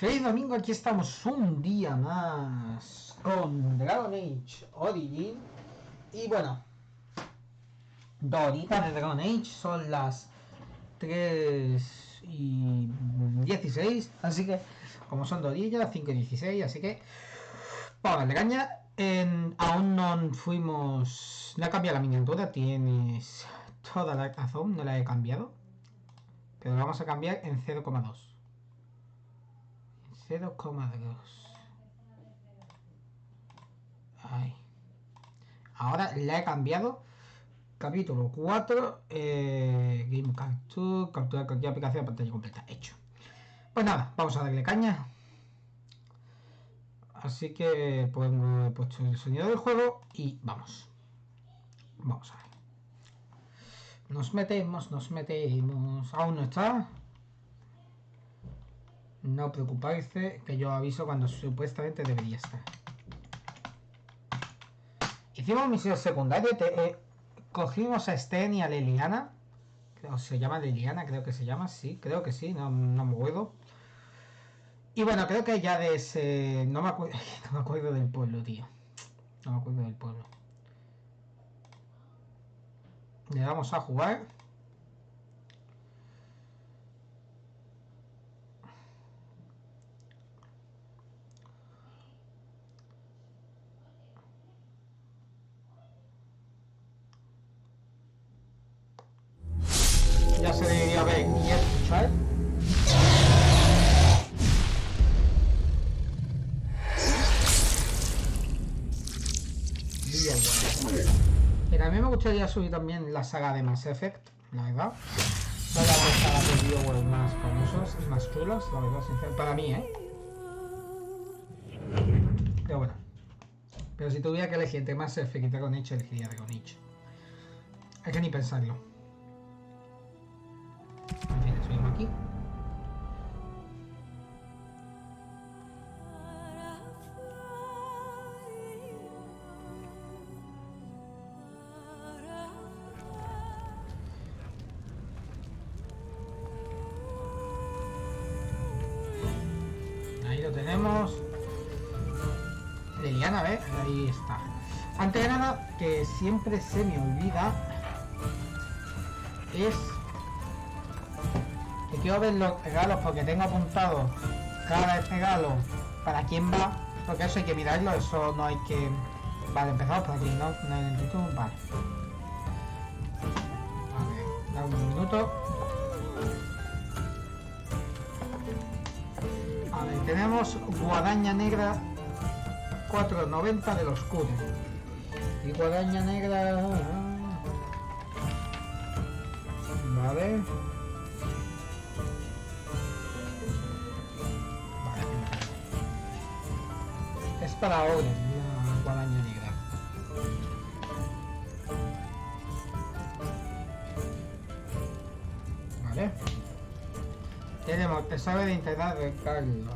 Feliz domingo, aquí estamos un día más con Dragon Age Origin. Y bueno, 2 horitas de Dragon Age, son las 3:16, así que como son 2 días, 5:16, así que vamos a darle caña. Aún no fuimos, no he cambiado la miniatura, tienes toda la razón, no la he cambiado, pero la vamos a cambiar en 0,2. 0,2. Ay. Ahora la he cambiado. Capítulo 4. Game Capture. Capturar cualquier aplicación de pantalla completa. Hecho. Pues nada, vamos a darle caña. Así que pues he puesto el sonido del juego y vamos. Vamos a ver. Nos metemos. Aún no está. No preocupáis, que yo aviso cuando supuestamente debería estar. Hicimos misión secundaria. Cogimos a Sten y a Liliana. O se llama Liliana, creo que se llama. Sí, creo que sí, no me acuerdo. Y bueno, creo que ya de ese... No me acuerdo del pueblo, tío. No me acuerdo del pueblo. Le damos a jugar. Ya se debería ver y escuchar. Bioware. Pero a mí me gustaría subir también la saga de Mass Effect, la verdad. Son las dos sagas de Bioware más famosas y más chulas, la verdad, sinceramente. Para mí, Pero bueno. Pero si tuviera que elegir entre Mass Effect y Dragon Age, elegiría Dragon Age. Hay que ni pensarlo. En fin, subimos aquí. Ahí lo tenemos. Liliana, ¿ves? Ahí está. Antes de nada, que siempre se me olvida, es que quiero ver los regalos porque tengo apuntado cada regalo para quién va, porque eso hay que mirarlo, eso no hay que... Vale, empezamos por aquí, ¿no? Vale. A ver, da un minuto. A ver, tenemos guadaña negra 4,90 del oscuro. Y guadaña negra... Vale. Es para hoy la guadaña negra. Vale. Tenemos que sabe de integrar el cargo.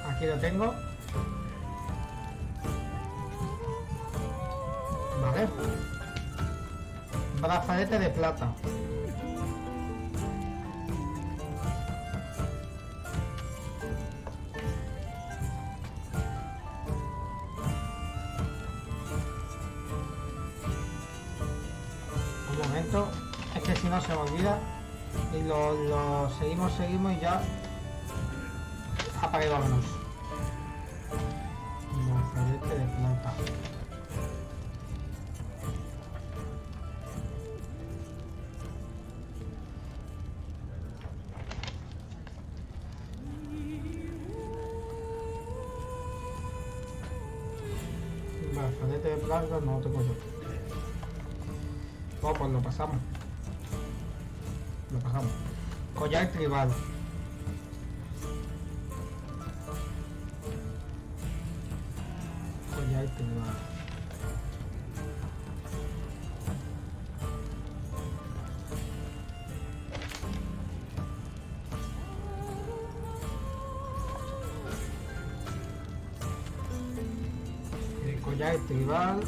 Aquí lo tengo. Vale. Brazalete de plata. Un momento. Es que si no se me olvida. Y lo seguimos y ya apague, vámonos. Brazalete de plata. Brazalete de plata no lo tengo yo. Oh, pues lo pasamos. Collar tribal. collar tribal. El collar tribal.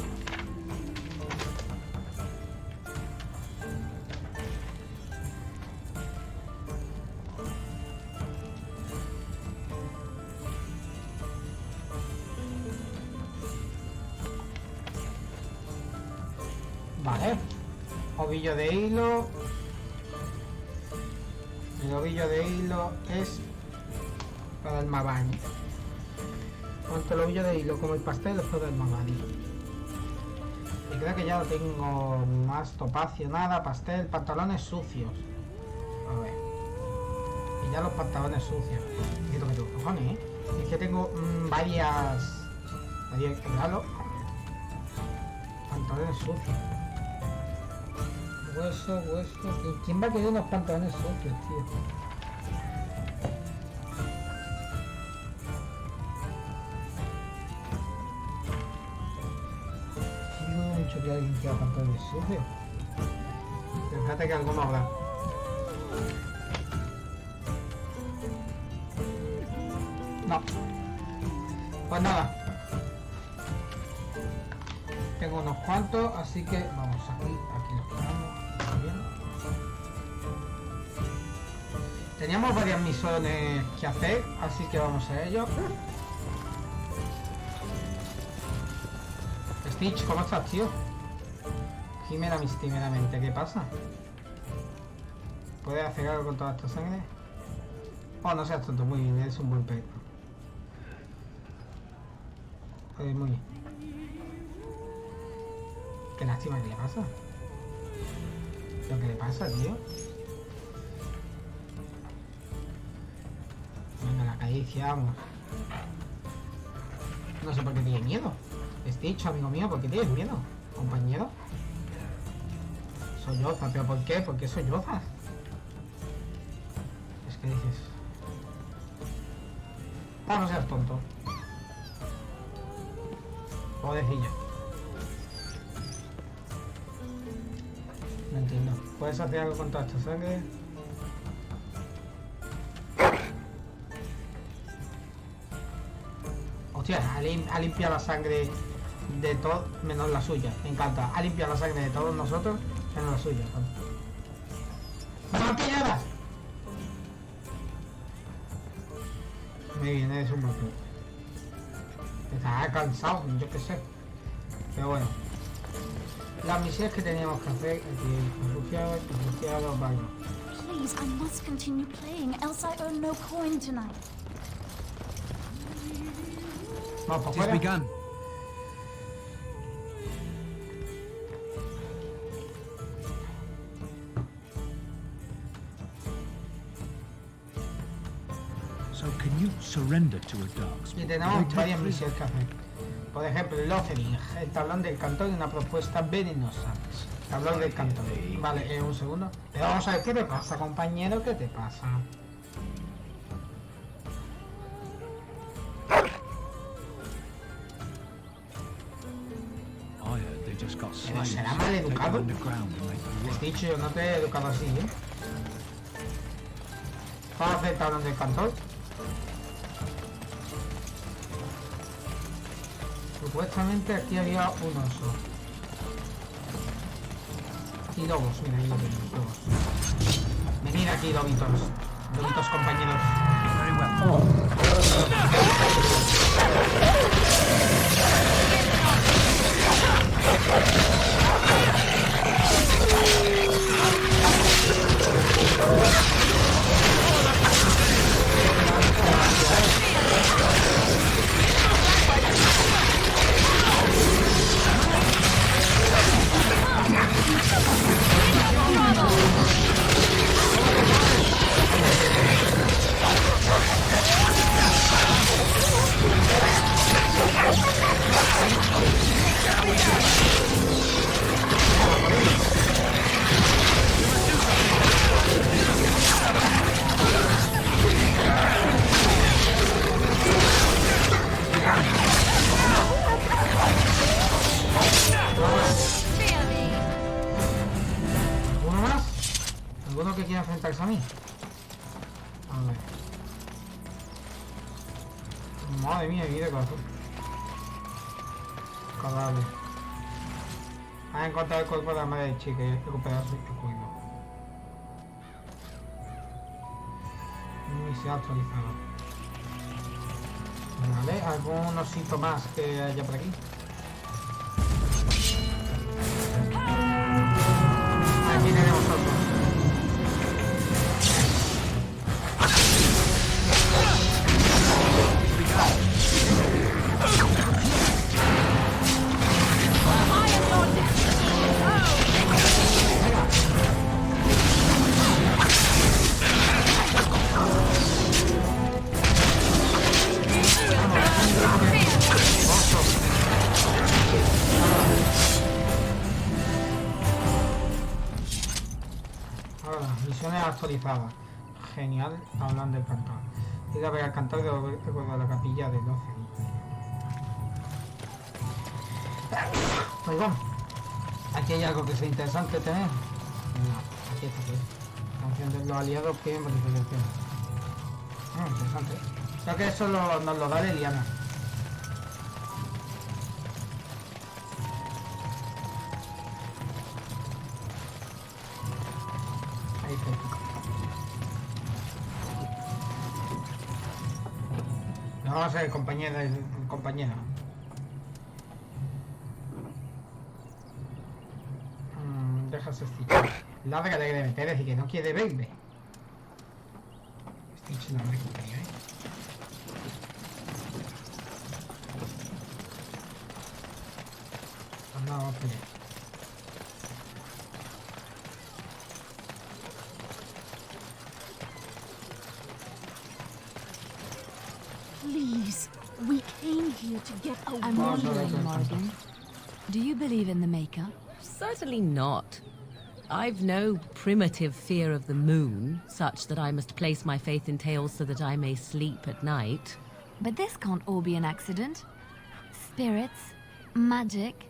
Vale, ovillo de hilo. El ovillo de hilo es para el mabani. Tanto el ovillo de hilo como el pastel es para el mabani. Y creo que ya lo tengo más topacio, nada, pastel, pantalones sucios. A ver. Y ya los pantalones sucios. ¿Qué tengo que cojones, Es que tengo varias. Claro. Pantalones sucios. Hueso. ¿Quién va a querer unos pantalones sucios, tío? Sí, no he dicho que alguien quiera pantalones sucios. Pero fíjate que alguno habrá. No. Pues nada. Tengo unos cuantos, así que vamos aquí los ponemos. Bien. Teníamos varias misiones que hacer, así que vamos a ello. Stitch, ¿cómo estás, tío? Gimera mistimeramente, ¿qué pasa? ¿Puedes hacer algo con toda esta sangre? Oh, no seas tonto, muy bien, eres un buen pez. Muy bien. Qué lástima, ¿qué le pasa? ¿Lo que le pasa, tío? Venga, la caricia, vamos. No sé por qué tienes miedo. Stitch, amigo mío, ¿por qué tienes miedo? Compañero. Solloza, ¿pero por qué? ¿Por qué sollozas? Es que dices... Oh, no seas tonto. Pobrecilla. No entiendo. ¿Puedes hacer algo con toda esta sangre? Hostia, ha limpiado la sangre de todos, menos la suya. Me encanta. Ha limpiado la sangre de todos nosotros, menos la suya. ¡No pilladas! Muy bien, eres un montón. Estaba cansado, yo qué sé. Pero bueno. Las misiones que teníamos que hacer aquí, refugiados, vaya. Please, I must continue playing, else I earn no coin tonight. Vamos para afuera. begun. So can you surrender to a dark Y spot? tenemos varias misiones que hacer. Por ejemplo, el offering, el tablón del cantor y una propuesta venenosa. Tablón del cantor. Vale, un segundo. Pero vamos a ver, ¿qué te pasa, compañero? ¿Qué te pasa? ¿Pero será mal educado? Dicho, yo no te he educado así, ¿eh? ¿Vamos a hacer el tablón del cantor? Supuestamente aquí había un oso. Y lobos, mira, ahí lo tenemos, lobos. Venid aquí, lobitos. Lobitos, compañeros. a mí? A ver. Madre mía, vida de corazón. Cadáver. Ha encontrado el cuerpo de la madre de chica y ha recuperado su cuido. Misión actualizada. Vale, ¿algún osito más que haya por aquí? Aquí tenemos otro. Actualizada. Genial, hablan del cantor. Ir a ver al cantor de la capilla del 12. Pues bueno, aquí hay algo que sea interesante tener. No, aquí está pues. Canción de los aliados que modificación. Interesante. Creo que eso nos lo da Liliana. Ahí está. Vamos a ser compañera. Deja Stitch. Larga de meter, decir que no quiere verme. Stitch no me compañía, Pues no, vamos a pelear. Please, we came here to get away. I'm wondering, Morgan, do you believe in the Maker? Certainly not. I've no primitive fear of the moon, such that I must place my faith in tales so that I may sleep at night. But this can't all be an accident. Spirits, magic,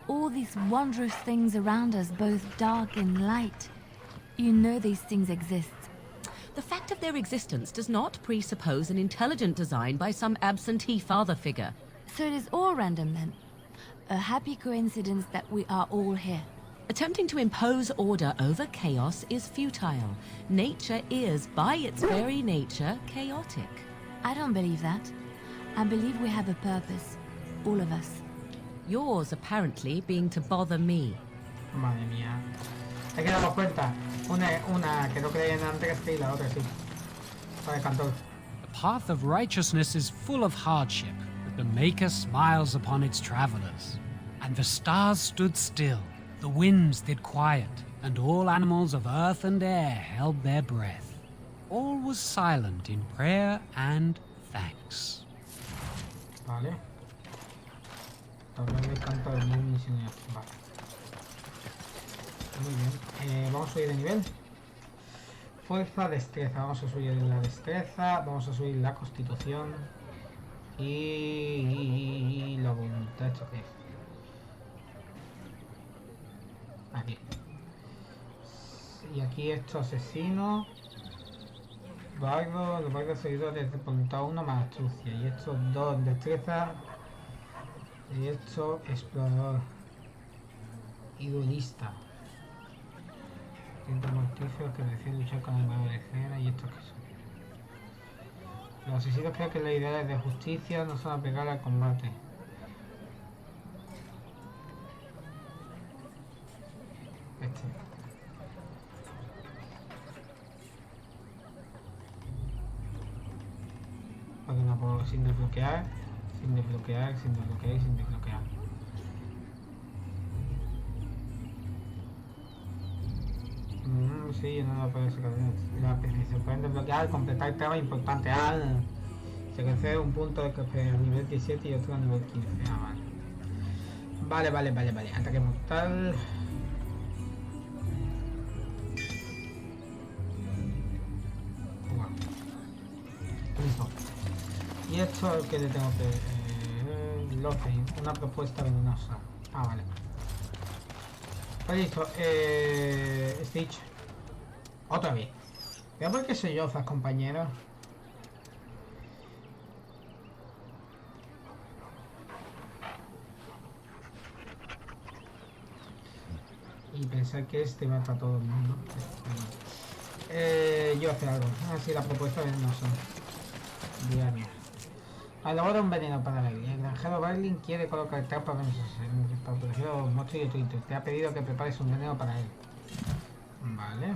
all these wondrous things around us, both dark and light. You know these things exist. The fact of their existence does not presuppose an intelligent design by some absentee father figure. So it is all random then. A happy coincidence that we are all here. Attempting to impose order over chaos is futile. Nature is, by its very nature, chaotic. I don't believe that. I believe we have a purpose. All of us. Yours, apparently, being to bother me. Madre mía. Hay que darnos cuenta. Una que no creía en antes y la otra sí. Para el cantor. The path of righteousness is full of hardship, but the Maker smiles upon its travelers. And the stars stood still, the winds did quiet, and all animals of earth and air held their breath. All was silent in prayer and thanks. Vale. Hablar del canto de muy misionero. Vale. Muy bien. Vamos a subir de nivel. Fuerza, destreza. Vamos a subir la destreza. Vamos a subir la constitución. Y la voluntad. ¿Esto qué es? Aquí. Y aquí esto asesino. Bardo, los bardos seguidores de voluntad 1 más astucia. Y estos 2 destreza. Y esto explorador. Y duelista. Tinta mortífero que decide luchar con el mago de cera. Y estos que son. Los asesinos creen que las ideas de justicia no son apegadas al combate. Porque no puedo sin desbloquear, sin desbloquear, sin desbloquear y sin desbloquear. Sí, no lo puedo sacar. Se pueden desbloquear, completar temas importantes. Se concede un punto de a nivel 17 y otro a nivel 15. Vale. Vale. Ataque mortal. Listo. Y esto es que le tengo que... Lofen, una propuesta venenosa. Vale. Pues listo. Stitch. Otra vez. Ya porque soy yo, compañero. Y pensar que este va para todo el mundo. Yo hacer algo. Así la propuesta venenosa. Diario. Elabora un veneno para Berlin. El granjero Berlin quiere colocar trampas venenosas para proteger a los monstruos y detritos. Te ha pedido que prepares un veneno para él. Vale.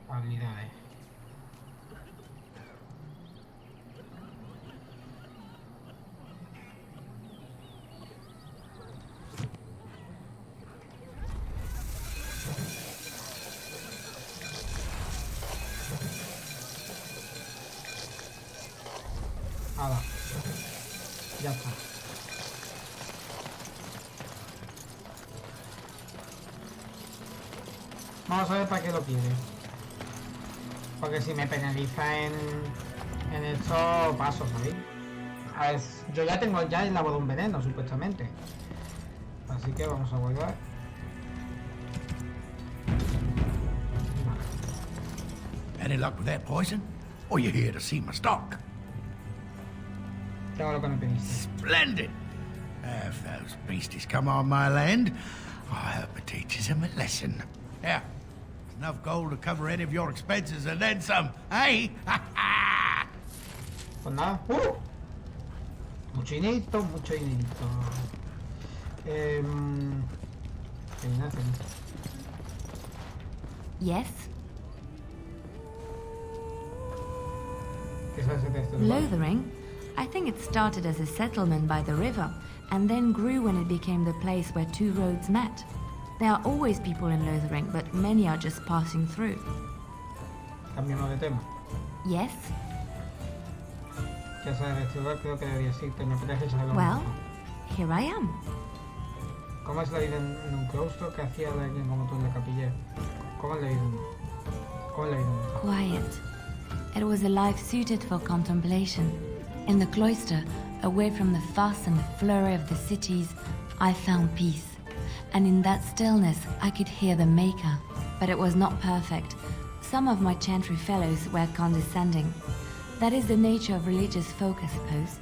Habilidades. Ahora. Ya está. Vamos a ver para qué lo quiere. Porque si me penaliza en esto, paso, ¿sabéis? A ver, yo ya tengo elaborado un veneno, supuestamente. Así que vamos a guardar. Any luck with that poison? Or you here to see my stock? Tengo lo que me pediste. Splendid! If those beasties come on my land, I hope it teaches them a lesson. Yeah, enough gold to cover any of your expenses and then some, eh? Pues nada. Mucho dinerito, mucho dinerito. Yes? ¿Qué sabes de esto? Lothering? I think it started as a settlement by the river, and then grew when it became the place where two roads met. There are always people in Lothering, but many are just passing through. Cambiamos de tema. Yes? ¿Qué sabes de este lugar? Creo que debería irte. Me apetece saberlo. Well, here I am. ¿Cómo es la vida en un claustro? ¿Qué hacía de alguien como tú en la capilla? ¿Cómo es la vida en Quiet. It was a life suited for contemplation. In the cloister, away from the fuss and the flurry of the cities, I found peace. And in that stillness, I could hear the Maker. But it was not perfect. Some of my chantry fellows were condescending. That is the nature of religious folk, I suppose.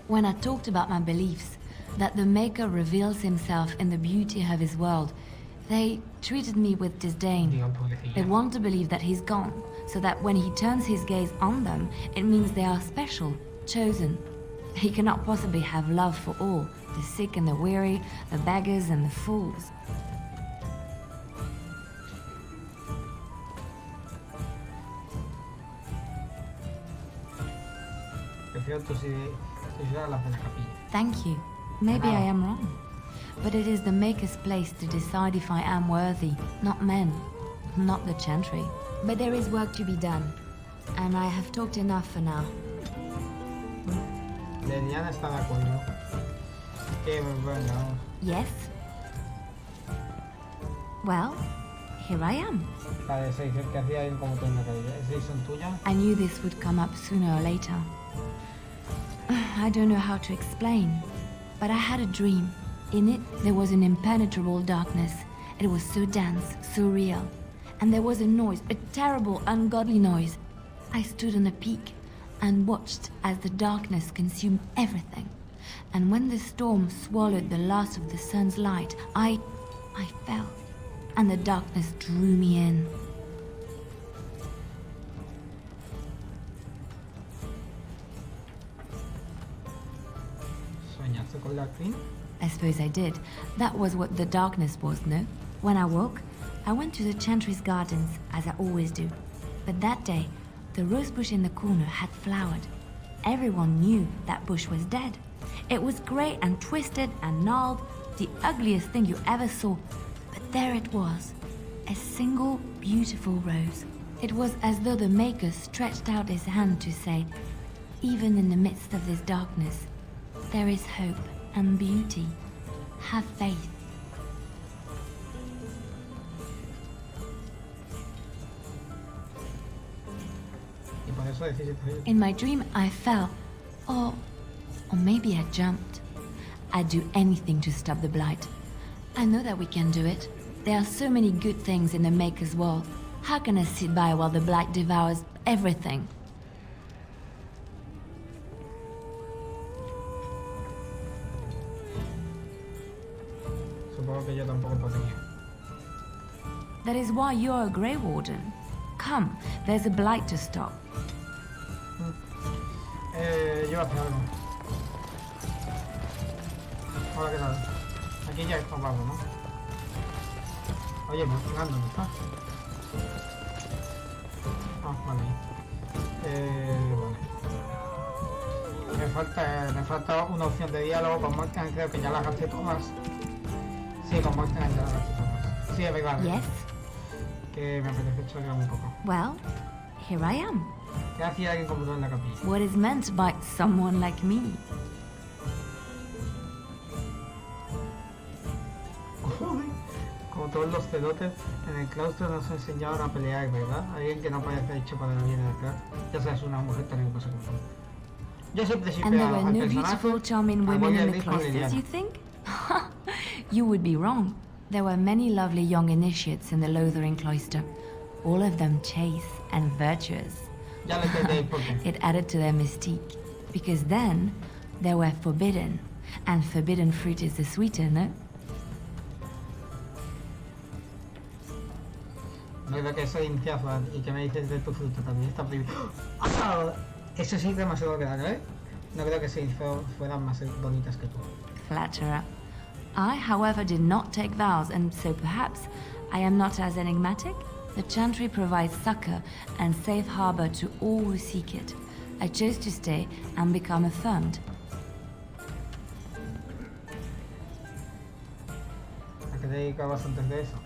When I talked about my beliefs, that the Maker reveals himself in the beauty of his world, they treated me with disdain. They want to believe that he's gone, so that when he turns his gaze on them, it means they are special, chosen. He cannot possibly have love for all, the sick and the weary, the beggars and the fools. Thank you. Maybe I am wrong. But it is the Maker's place to decide if I am worthy, not men, not the chantry. But there is work to be done, and I have talked enough for now. Leliana está de acuerdo. Qué bueno. Yes? Well, here I am. La de 6, el que hacía él como tú en la cabilla. ¿Es son tuya? I knew this would come up sooner or later. I don't know how to explain, but I had a dream. In it, there was an impenetrable darkness. It was so dense, so real. And there was a noise, a terrible, ungodly noise. I stood on a peak and watched as the darkness consumed everything. And when the storm swallowed the last of the sun's light, I fell. And the darkness drew me in. ¿Soñaste con la Queen? I suppose I did. That was what the darkness was, no? When I woke, I went to the Chantry's gardens, as I always do. But that day, the rose bush in the corner had flowered. Everyone knew that bush was dead. It was grey and twisted and gnarled, the ugliest thing you ever saw. But there it was, a single beautiful rose. It was as though the Maker stretched out his hand to say, even in the midst of this darkness, there is hope and beauty. Have faith. Y por eso decís esto. In my dream, I fell. Or Or maybe I jumped. I'd do anything to stop the blight. I know that we can do it. There are so many good things in the Maker's world. How can I sit by while the blight devours everything? Supongo que yo tampoco podría. That is why you're a Grey Warden. Come, there's a blight to stop. Yo voy a hacer algo. Hola, ¿qué tal? Aquí ya está Pablo, ¿no? Oye, ¿dónde está? Ah, vale. Vale. Me falta una opción de diálogo con Morgan, creo que ya las gasté todas. Sí, con Morgan ya las gasté todas. Sí, es verdad. Yes? Que me apetece charlar un poco. Well, here I am. ¿Qué hacía alguien como tú en la capilla? What is meant by someone like me? Joder. Como todos los celotes, en el claustro nos enseñaron a pelear, ¿verdad? Alguien que no parece hecho para la vida del claustro. Ya sabes, una mujer también pasa con todo. Yo siempre And there were al no personaje, beautiful, charming al women in the Boyer con cloisters, Liliana. you think? You would be wrong. There were many lovely young initiates in the Lothering cloister, all of them chaste and virtuous. Ya le entendéis por qué. It added to their mystique, because then they were forbidden, and forbidden fruit is the sweeter, no? No creo que soy iniciazo y que me dices de tu fruto también está prohibido. ¡Ah! Eso sí demasiado grande, ¿eh? No creo que se fueran más bonitas que tú. Flatterer. I, however, did not take vows, and so perhaps I am not as enigmatic? The Chantry provides succor and safe harbor to all who seek it. I chose to stay and become affirmed. ¿A qué te dedicabas antes de eso?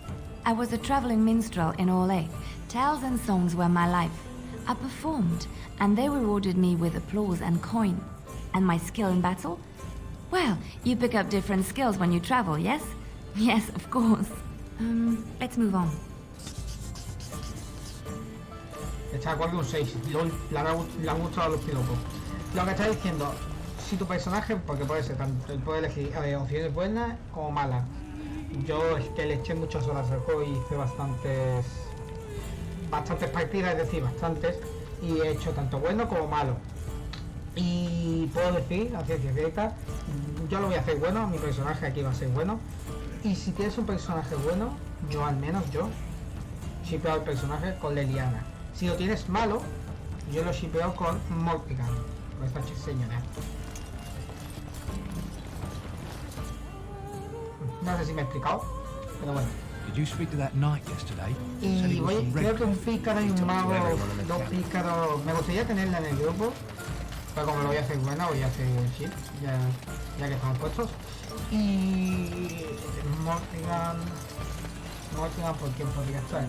I was a traveling minstrel in Orlais. Tales and songs were my life. I performed, and they rewarded me with applause and coin. And my skill in battle? Well, you pick up different skills when you travel, yes? Yes, of course. Let's move on. Está de acuerdo un 6. LOL, le han gustado los piropos. Lo que está diciendo, si tu personaje, porque puede ser tanto, puede elegir opciones buenas como malas. Yo es que le eché muchas horas al juego y hice bastantes partidas, es decir, bastantes, y he hecho tanto bueno como malo. Y puedo decir, a ciencia cierta, yo lo voy a hacer bueno, mi personaje aquí va a ser bueno. Y si tienes un personaje bueno, yo al menos shipeo al personaje con Liliana. Si lo tienes malo, yo lo shipeo con Morgan, con esta señora. No sé si me he explicado, pero bueno. Did you speak to that knight yesterday? Y creo que un pícaro y un mago, dos pícaros, me gustaría tenerla en el grupo, pero como lo voy a hacer bueno, voy a hacer ship, ya que estamos puestos. Y Morgan, ¿por quién podría estar?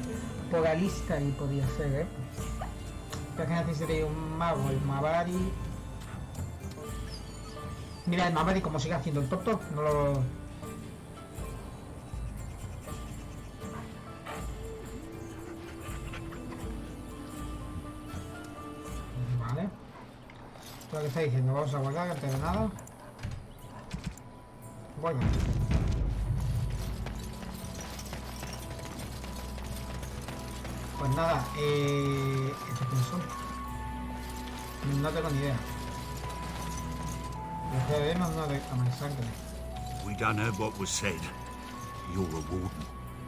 Por Alista y podría ser, Creo que necesitaría un mago, el Mavari. Mira, el Mavari como sigue haciendo el top, no lo... Vale. Lo que está diciendo, vamos a guardar antes de nada. Bueno. Pues nada, ¿estos quiénes son? No tengo ni idea. Los que debemos no de sangre. We done heard what was said. You're a warden.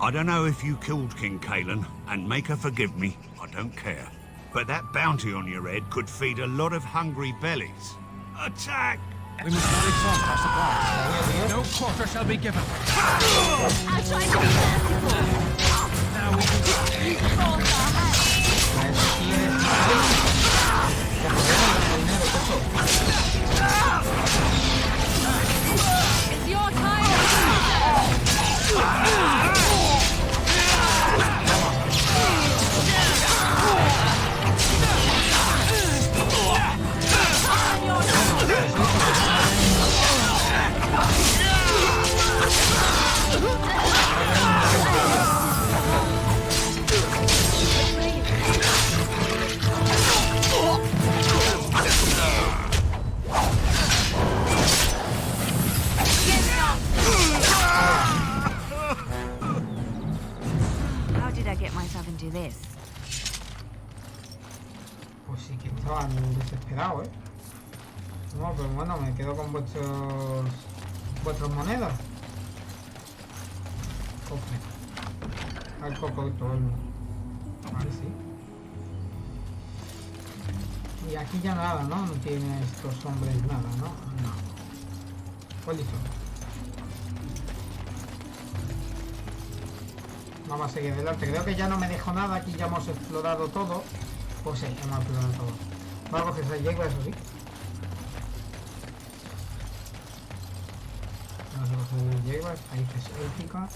I don't know if you killed King Kalen, and make her forgive me, I don't care. But that bounty on your head could feed a lot of hungry bellies. Attack! We must not exhaust our supplies. No quarter shall be given. I'll try to be merciful. Now we can... Both our hands. It's your time! estaban desesperados, ¿eh? No, pero bueno, me quedo con vuestras monedas. Cofre. Al coco y todo el mundo. Vale, sí. Y aquí ya nada, ¿no? No tiene estos hombres nada, ¿no? No. Pues listo. Vamos a seguir adelante. Creo que ya no me dejo nada. Aquí ya hemos explorado todo. Pues sí, hemos explorado todo. Vamos a coger esa yegua, eso sí. Vamos a coger yeguas. Ahí es élfica.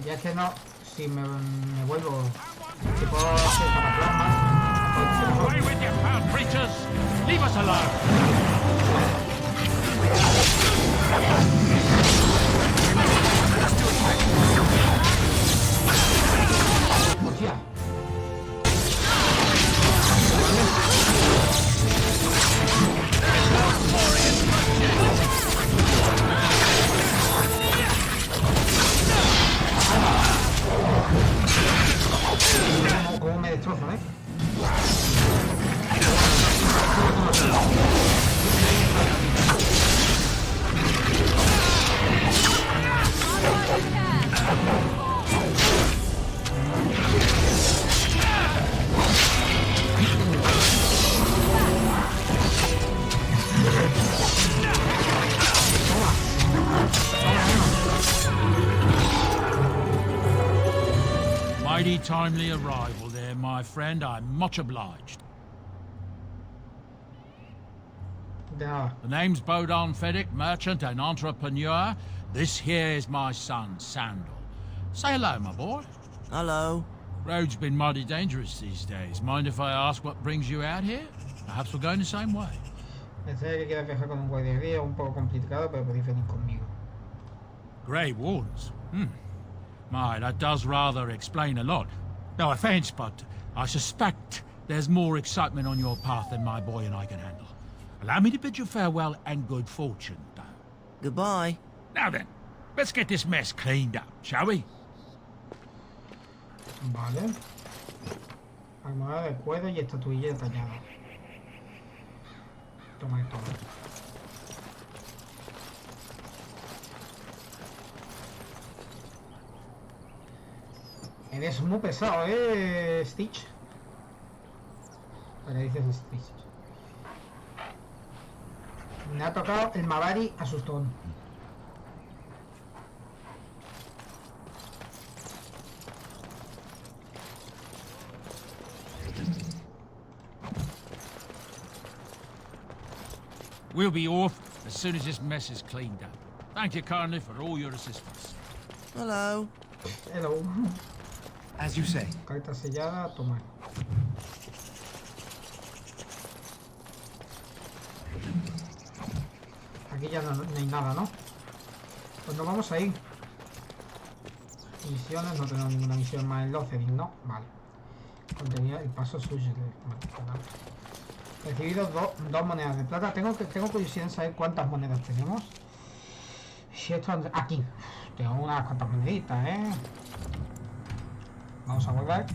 Ya es que no... Si me vuelvo... Si puedo hacer cataplasmas... Away with you, foul creatures! Leave us alone! ¡Hostia! ¿Cómo me destrozan, eh? Mighty timely arrival there, my friend. I'm much obliged. Ya. The name's Bodon Feddick, merchant and entrepreneur. This here is my son, Sandal. Say hello, my boy. Hello. Road's been mighty dangerous these days. Mind if I ask what brings you out here? Perhaps we're going the same way. Pensé que quieras viajar con un guardia un poco complicado, pero podéis venir conmigo. Grey Wardens? My, that does rather explain a lot. No offense, but I suspect there's more excitement on your path than my boy and I can handle. Allow me to bid you farewell and good fortune, though. Goodbye. Now then, let's get this mess cleaned up, shall we? Vale. Armadura de cuero y estatuilla tallada. Toma esto. Eres muy pesado, Stitch. ¿Para qué dices Stitch? Me ha tocado el Mavari asustón. We'll be off as soon as this mess is cleaned up. Thank you kindly for all your assistance. Hello. Hello. As you say. Carta sellada, toma. Aquí ya no hay nada, ¿no? Pues nos vamos a ir. Misiones, no tenemos ninguna misión más en Lothering, ¿no? Vale. Contenido, el paso suyo. Vale. Recibido dos monedas de plata. Tengo curiosidad en saber cuántas monedas tenemos. Si esto aquí. Tengo unas cuantas moneditas, Vamos a guardar.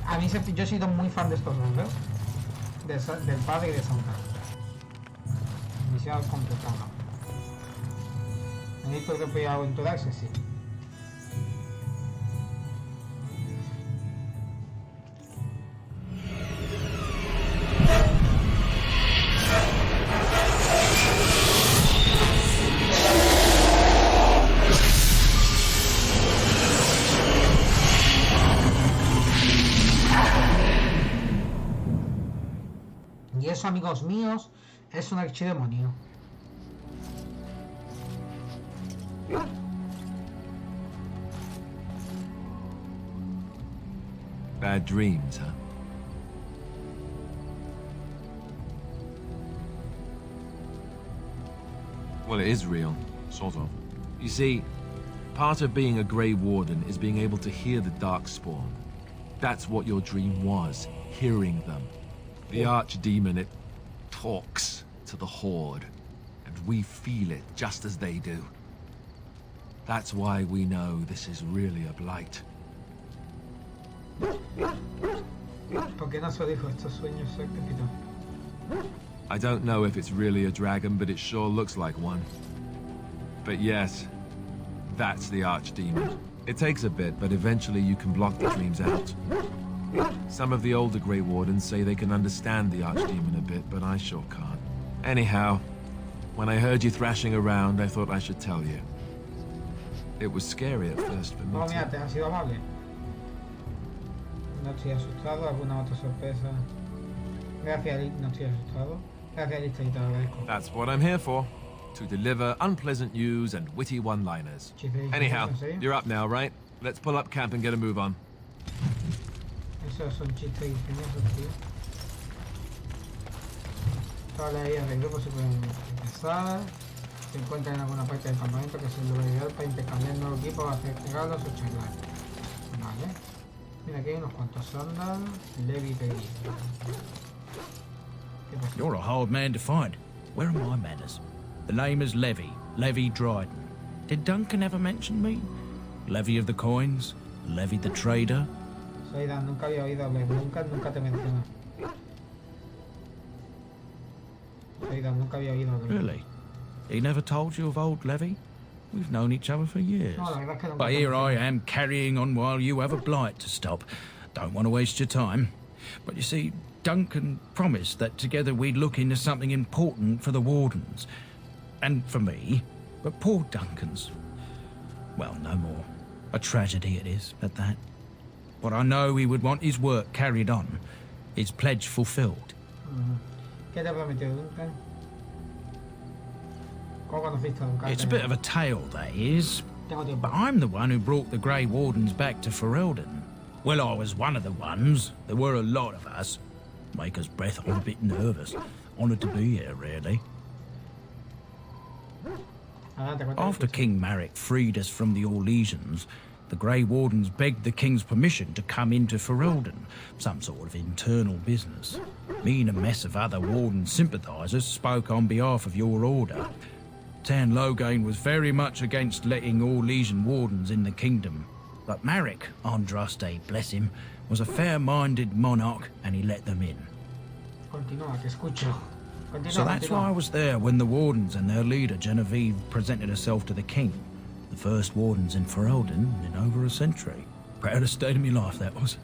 A mí yo he sido muy fan de estos dos, ¿ves? Del padre y de Santa. Misión completada. ¿Necesito que pueda aventurarse? Sí. Y eso, amigos míos, es un archidemonio. Bad dreams, huh? Well, it is real, sort of. You see, part of being a Grey Warden is being able to hear the Darkspawn. That's what your dream was, hearing them. The Archdemon, it talks to the Horde, and we feel it just as they do. That's why we know this is really a blight. ¿Por qué no se dijo estos sueños, capitán? I don't know if it's really a dragon, but it sure looks like one. But yes, that's the archdemon. It takes a bit, but eventually you can block the dreams out. Some of the older Grey Wardens say they can understand the archdemon a bit, but I sure can't. Anyhow, when I heard you thrashing around, I thought I should tell you. It was scary at first for me No, too. mira, te has sido amable. No estoy asustado, alguna otra sorpresa. Gracias, Liz, no estoy asustado. Gracias, Liz, te agradezco. That's what I'm here for. To deliver unpleasant news and witty one-liners. Anyhow, you're up now, right? Let's pull up camp and get a move on. Esos son chistes ingeniosos, tío. Todas las ideas del grupo se pueden empezar. Se encuentran en alguna parte del campamento que es el lugar ideal para intercambiar nuevo equipo, hacer regalos o charlar. Vale. Mira, aquí hay unos cuantos sandals. Levi Peggy. ¿Qué pasa? You're a hard man to find. Where are my manners? The name is Levi Dryden. Did Duncan ever mention me? Levy of the coins? Levy the trader? Soy Dan, nunca había oído hablar. Nunca te menciono. Soy Dan, nunca había oído hablar. Really? He never told you of old Levy? We've known each other for years. No, la verdad es que nunca But te here I menciono. am carrying on while you have a blight to stop. Don't want to waste your time. But you see, Duncan promised that together we'd look into something important for the Wardens. And for me. But poor Duncan's... well, no more. A tragedy it is, at that. But I know he would want his work carried on. His pledge fulfilled. ¿Qué te ha prometido Duncan? ¿Cómo conociste a Duncan? It's a bit of a tale, that is. Tengo tiempo. But I'm the one who brought the Grey Wardens back to Ferelden. Well, I was one of the ones. There were a lot of us. Make us breath, I'm a bit nervous. Honoured to be here, really. Adelante, cuéntame. After King Marek freed us from the Orlesians, the Grey Wardens begged the King's permission to come into Ferelden, some sort of internal business. Me and a mess of other Warden sympathisers spoke on behalf of your order. Tan Loghain was very much against letting Orlesian Wardens in the kingdom, but Marek, Andraste, bless him, was a fair-minded monarch and he let them in. Continúa, te escucho. Continúa, So that's why I continúa. was there when the Wardens and their leader, Genevieve, presented herself to the King. The first Wardens in Ferelden in over a century. Proudest day of my life, that was.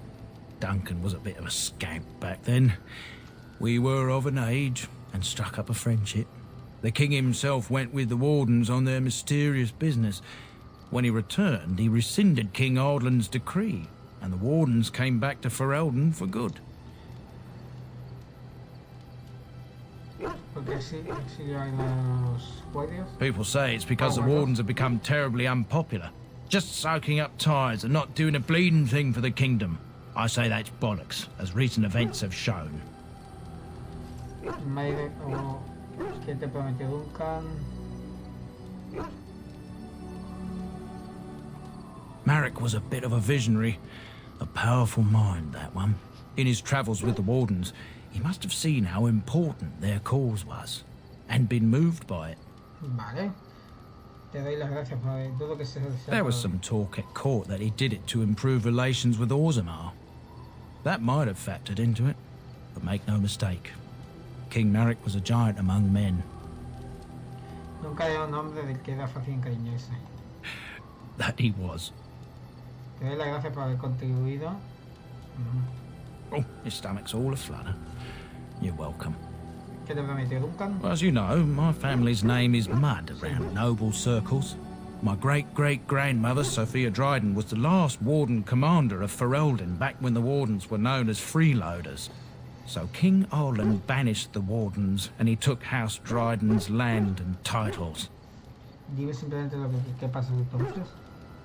Duncan was a bit of a scamp back then. We were of an age and struck up a friendship. The King himself went with the Wardens on their mysterious business. When he returned, he rescinded King Ardlan's decree, and the Wardens came back to Ferelden for good. Porque exilió a los guardias. People say it's because the Wardens have become terribly unpopular. Just soaking up ties and not doing a bleeding thing for the kingdom. I say that's bollocks, as recent events have shown. Maide, o ¿qué te prometió Duncan? Marek was a bit of a visionary. A powerful mind, that one. In his travels with the Wardens, he must have seen how important their cause was, and been moved by it. Vale. Te doy las gracias por todo que se There was some talk at court that he did it to improve relations with Orzammar. That might have factored into it, but make no mistake. King Marek was a giant among men. Nunca dio un nombre del que era fácil encariñarse. That he was. Te doy las gracias por haber contribuido. Oh, your stomach's all aflutter. You're welcome. ¿Qué te prometió Duncan? Well, as you know, my family's name is Mud around noble circles. My great-great-grandmother, Sophia Dryden, was the last Warden commander of Ferelden back when the Wardens were known as freeloaders. So King Arlan banished the Wardens, and he took House Dryden's land and titles. Dime simplemente lo que pasa entonces.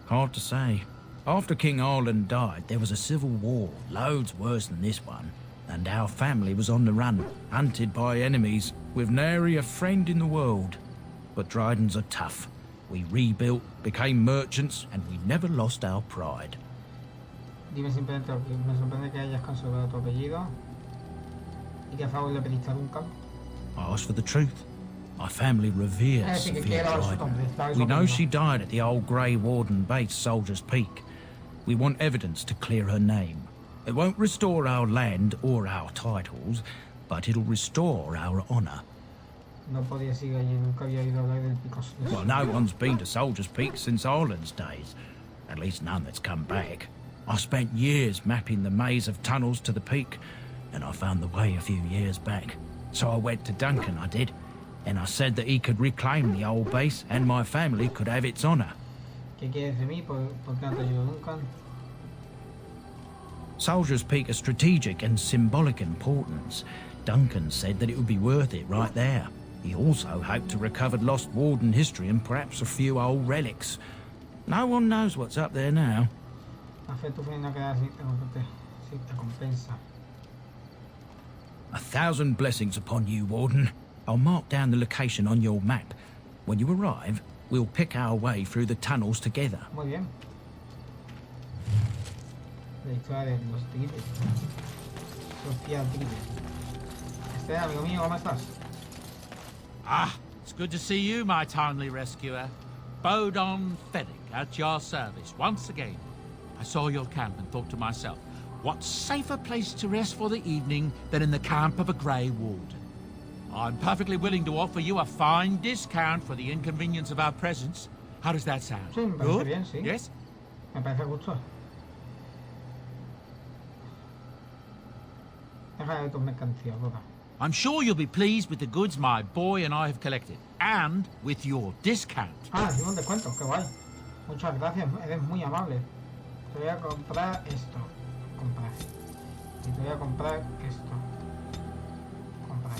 Hard to say. After King Arlan died, there was a civil war, loads worse than this one. And our family was on the run, hunted by enemies, with nary a friend in the world. But Drydens are tough. We rebuilt, became merchants, and we never lost our pride. Dime simplemente lo que me sorprende que hayas conservado tu apellido. ¿Y qué favor le pediste a Duncan? I asked for the truth. Our family reveres Sí, que Sophia quiero Dryden. We know she died at the old Grey Warden base, Soldier's Peak. We want evidence to clear her name. It won't restore our land or our titles, but it'll restore our honor. No podía seguir allí, nunca había oído hablar del pico. Well, no one's been to Soldier's Peak since Ireland's days. At least none that's come back. I spent years mapping the maze of tunnels to the peak, and I found the way a few years back. So I went to Duncan, I did, and I said that he could reclaim the old base and my family could have its honor. ¿Qué quieres de mí? ¿Por qué no te ayudo nunca? Soldier's Peak is strategic and symbolic importance. Duncan said that it would be worth it right there. He also hoped to recover lost Warden history and perhaps a few old relics. No one knows what's up there now. Hacer tu fin no queda si te compensa. 1,000 blessings upon you, Warden. I'll mark down the location on your map. When you arrive, we'll pick our way through the tunnels together. Muy bien. La historia de los tripes. Sofía Tripe. Amigo mío, ¿cómo estás? Ah, it's good to see you, my timely rescuer. Bodon Fennick, at your service once again. I saw your camp and thought to myself, what safer place to rest for the evening than in the camp of a Grey Warden? I'm perfectly willing to offer you a fine discount for the inconvenience of our presence. How does that sound? Sí, me parece bien, sí. Yes? Me parece justo. Deja de tu mercancía, boda. I'm sure you'll be pleased with the goods my boy and I have collected, and with your discount. Ah, tengo un descuento, qué guay. Muchas gracias, eres muy amable. Te voy a comprar esto. Comprar. Y te voy a comprar esto. Comprar.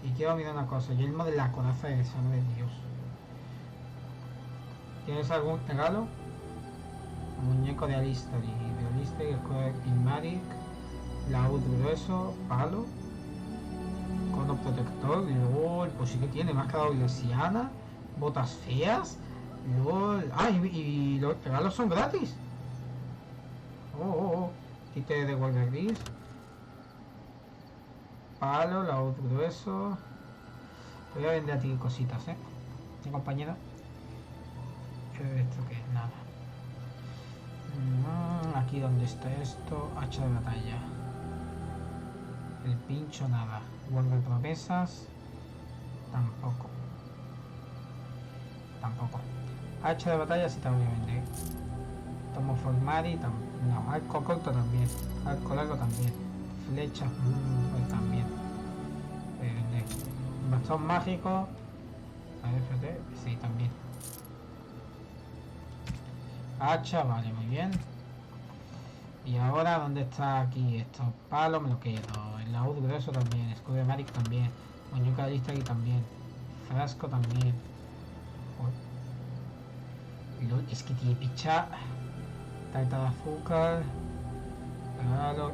Y quiero mirar una cosa, yelmo de la coraza de sangre de Dios. ¿Tienes algún regalo? Muñeco de Alistair, el Ilmatic, laúd grueso, palo, cono protector, LOL, pues sí que tiene, máscara iglesiana, botas feas, LOL. Ah, y los regalos son gratis. Oh. Títere de guardia gris, palo, laúd grueso. Te voy a vender a ti cositas, mi compañero. ¿Esto qué es? Nada. Aquí donde está esto, hacha de batalla. El pincho, nada. Guarda promesas, tampoco. Hacha de batalla sí te voy a vender. Tomo formari, no. Arco corto también. Arco largo también. Flecha, pues también. Voy a vender. Bastón mágico. A ver, espérate. Sí, también. Hacha, vale, muy bien. Y ahora, ¿dónde está aquí esto? Palo me lo quedo. El laúd grueso también. Escudo de Maric también. Muñeca de lista aquí también. Frasco también. Es que tiene picha. Tarta de azúcar. Regalo.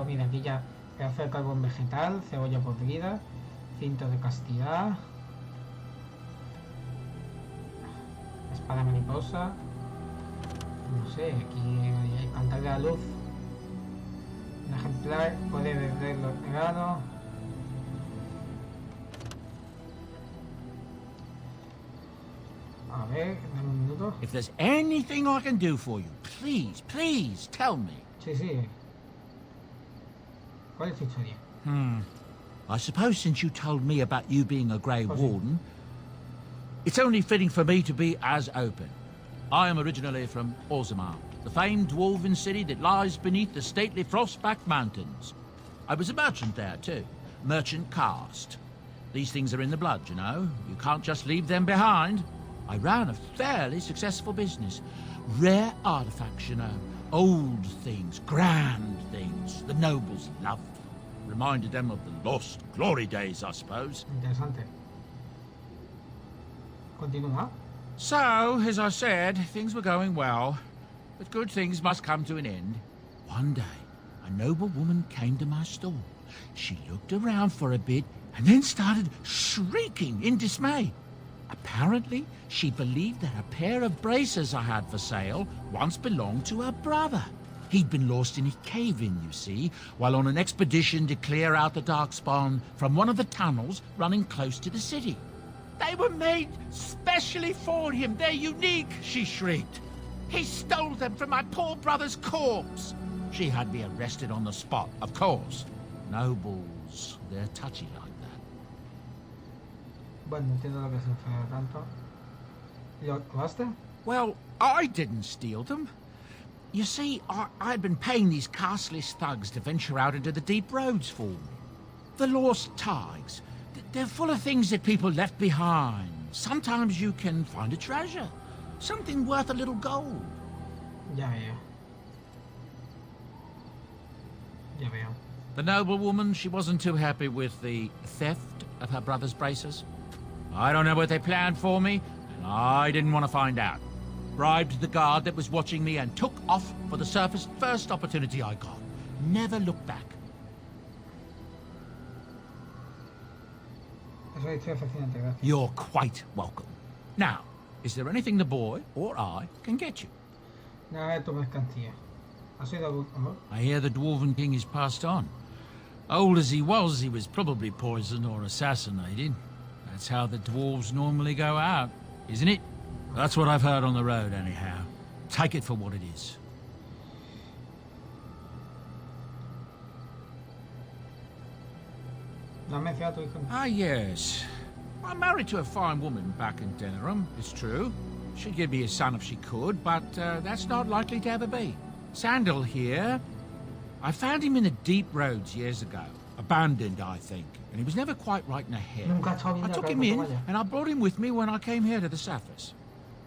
Mira, aquí ya pedazo de carbón vegetal. Cebolla podrida. Cinto de castidad. Espada mariposa. No sé, aquí hay cantar de la luz. Un ejemplar puede beber los regalos. A ver, dame un minuto. If there's anything I can do for you, please tell me. Sí. ¿Cuál es tu historia? I suppose since you told me about you being a Grey Warden, it's only fitting for me to be as open. I am originally from Orzammar, the famed dwarven city that lies beneath the stately Frostback Mountains. I was a merchant there too, merchant caste. These things are in the blood, you know. You can't just leave them behind. I ran a fairly successful business. Rare artifacts, you know. Old things, grand things, the nobles loved. Reminded them of the lost glory days, I suppose. Interesante. Continúa. So, as I said, things were going well, but good things must come to an end. One day, a noble woman came to my store. She looked around for a bit and then started shrieking in dismay. Apparently, she believed that a pair of braces I had for sale once belonged to her brother. He'd been lost in a cave-in, you see, while on an expedition to clear out the Darkspawn from one of the tunnels running close to the city. They were made specially for him. They're unique, she shrieked. He stole them from my poor brother's corpse. She had me arrested on the spot, of course. Nobles, they're touchy like that. Bueno, entiendo lo que se enfada tanto. ¿Lo robaste? Well, I didn't steal them. You see, I'd been paying these castless thugs to venture out into the deep roads for me. The lost tigers. They're full of things that people left behind. Sometimes you can find a treasure. Something worth a little gold. Ya veo. Ya veo. The noblewoman, she wasn't too happy with the theft of her brother's braces. I don't know what they planned for me, and I didn't want to find out. Bribed the guard that was watching me and took off for the surface first opportunity I got. Never looked back. Eso es fascinante, gracias. You're quite welcome. Now, is there anything the boy or I can get you? Nada de tu mercancía. ¿Has oído algo, amor? I hear the Dwarven King is passed on. Old as he was probably poisoned or assassinated. That's how the dwarves normally go out, isn't it? That's what I've heard on the road, anyhow. Take it for what it is. ¿No has mencionado a tu hijo? Ah, yes. I'm married to a fine woman back in Denerim, it's true. She'd give me a son if she could, but that's not likely to ever be. Sandal here. I found him in the deep roads years ago. Abandoned, I think. And he was never quite right in the head. I took him in, and I brought him with me when I came here to the surface.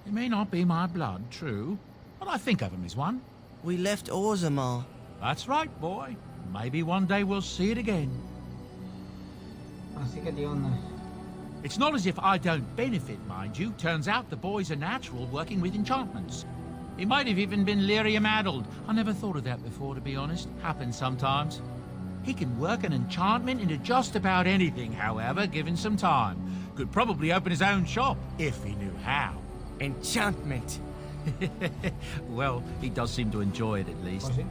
He may not be my blood, true, but I think of him as one. We left Orzammar. That's right, boy. Maybe one day we'll see it again. Así que, tío, no. It's not as if I don't benefit, mind you. Turns out the boy's a natural working with enchantments. He might have even been lyrium-addled. I never thought of that before, to be honest. Happens sometimes. He can work an enchantment into just about anything, however, given some time. Could probably open his own shop, if he knew how. Enchantment. Well, he does seem to enjoy it, at least. ¿Oh, sí?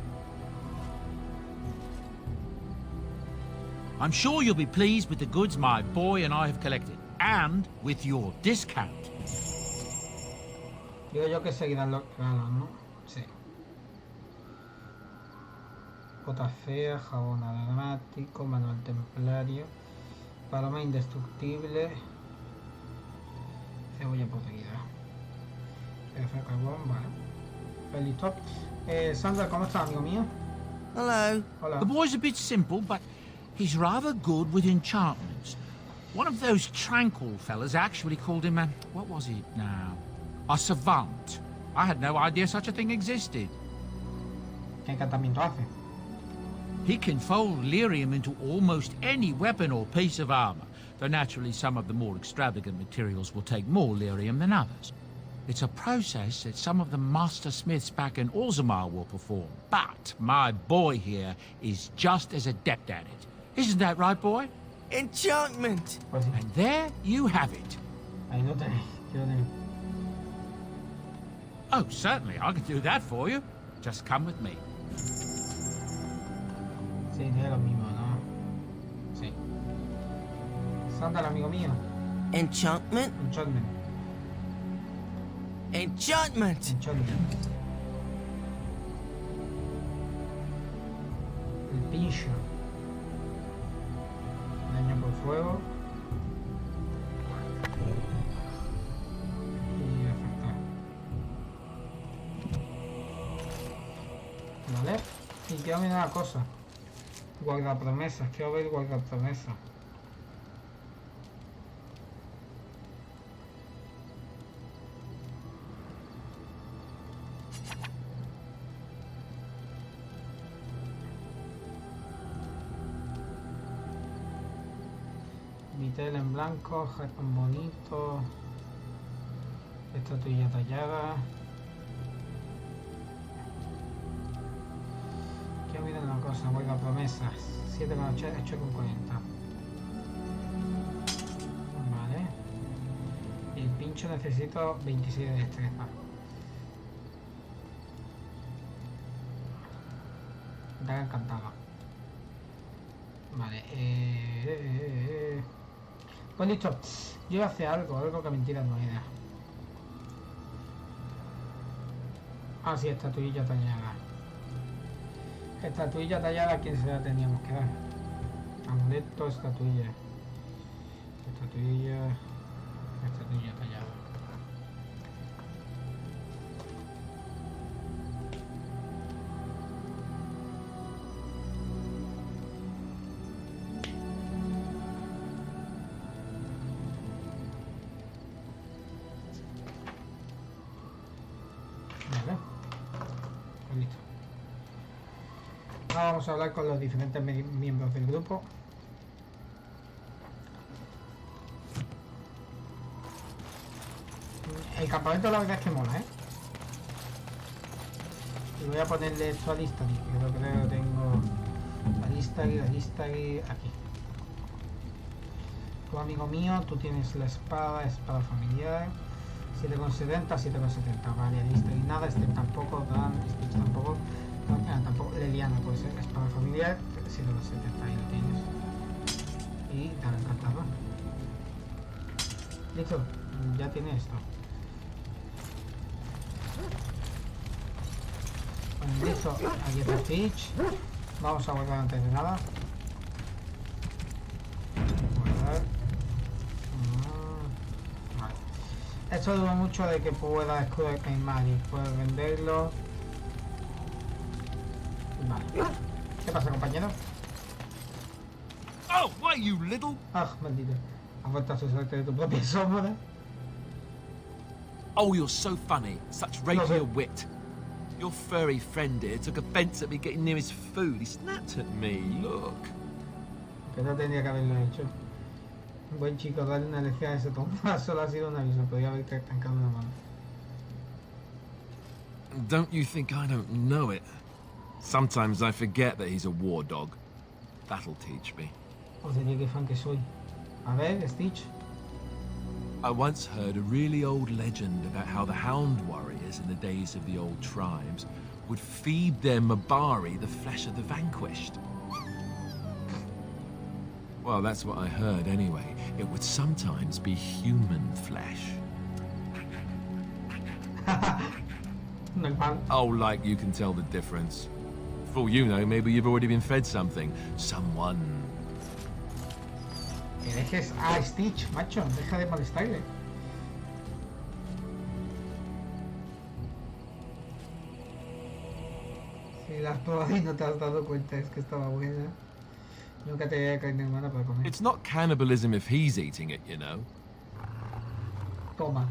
I'm sure you'll be pleased with the goods my boy and I have collected. And with your discount. Digo yo que seguirán los regalos, ¿no? Sí. Botas feas, jabón aromático, manual templario, paloma indestructible, cebolla podrida. F carbón, vale. Listo. Sandra, ¿cómo estás, amigo mío? Hello. Hola. The boy's a bit simple, but he's rather good with enchantments. One of those tranquil fellas actually called him a... what was it now? A savant. I had no idea such a thing existed. ¿Qué encantamiento hace? He can fold lyrium into almost any weapon or piece of armor, though naturally some of the more extravagant materials will take more lyrium than others. It's a process that some of the master smiths back in Orzammar will perform, but my boy here is just as adept at it. Isn't that right, boy? Enchantment. Pues sí. And there you have it. Ahí lo tenéis. Yo lo tengo. Oh, certainly, I can do that for you. Just come with me. Sí, tiene lo mismo, ¿no? Sí. Sandra, amigo mío. Enchantment. Enchantment. Enchantment. Enchantment. El pincho. Daño por fuego. Y afectar. Vale. Y quiero mirar una cosa. Guardapromesas. Quiero ver guardapromesas. Vitel en blanco, jarrón bonito, estatuilla tallada. Quiero mirar una cosa, huelga promesas, 7,8, 8,40. Vale. El pincho necesito 26 de destreza. Daga encantada. Vale, Pues listo, yo voy a hacer algo que mentira no era. Ah, sí, estatuilla tallada. Estatuilla tallada, ¿a quién se la teníamos que dar? Amuleto, estatuilla. Estatuilla tallada. Vale. Pues listo. Ahora vamos a hablar con los diferentes miembros del grupo. El campamento la verdad es que mola, ¿eh? Y voy a ponerle esto a lista, creo que lo tengo la lista aquí. Tu amigo mío, tú tienes la espada familiar. 7,70, 7,70, vale, lista y nada, este tampoco, Dan, Stitch tampoco, tampoco, Leliana puede ser, espada familiar, 7,70, ahí lo tienes. Y Dan encantado. Listo, ya tiene esto. Bueno, listo, aquí está Stitch. Vamos a guardar antes de nada. Guardar. Vale. Esto duda mucho de que pueda escudo de Caimán y puedes venderlo. Vale. ¿Qué pasa, compañero? Oh, why, you little... Ah, maldito. ¿Has vuelto a suerte de tu propia sombra? Oh, you're so funny. Such rapier wit. Your furry friend here took offense at me getting near his food. He snapped at me. Look. Que no tendría que haberlo hecho. Buen chico, darle una lección a ese tonto. Solo ha sido un aviso. Podría haberte estancado una mano. Don't you think I don't know it? Sometimes I forget that he's a war dog. That'll teach me. O sería que fan que soy. A ver, Stitch. I once heard a really old legend about how the Hound warriors in the days of the old tribes would feed their Mabari the flesh of the vanquished. Well, that's what I heard anyway. It would sometimes be human flesh. Oh, like you can tell the difference. For all you know, maybe you've already been fed something. Someone. Que dejes a Stitch, macho, deja de molestarle. Si la has probado y no te has dado cuenta, es que estaba buena. Nunca te había caído en mano para comer. It's not cannibalism if he's eating it, you know. Toma.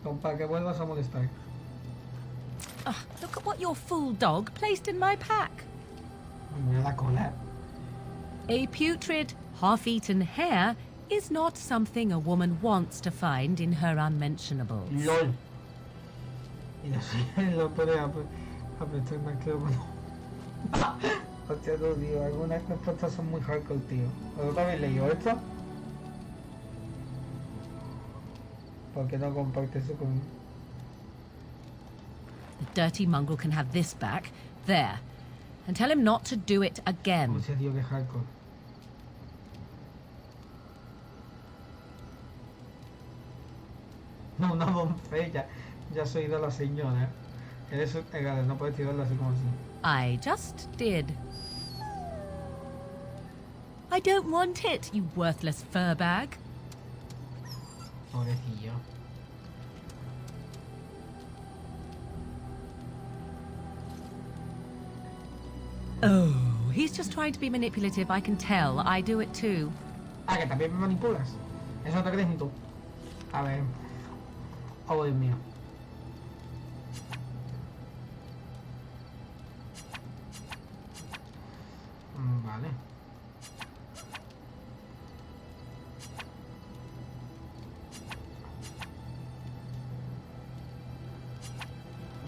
Toma, para que vuelvas a molestar. Look at what your fool dog placed in my pack. Mira la cola. A putrid, half-eaten hare is not something a woman wants to find in her unmentionables. LOL. Y así lo puede apretar más que uno. Hostia, tú, tío, algunas respuestas son muy hardcore, tío. ¿Vosotros habéis leído esto? ¿Por qué no compartes eso con...? Dirty mongrel can have this back. There. And tell him not to do it again. Hostia, tío, qué hardcore. No, una doncella. Ya has oído a la señora. Eres legal, no puedes tirarla así como así. I just did. I don't want it, you worthless fur bag. Pobrecillo. Oh, he's just trying to be manipulative, I can tell. I do it too. Ah, que también me manipulas. Eso no te crees ni tú. A ver. Oh, Dios mío. Vale.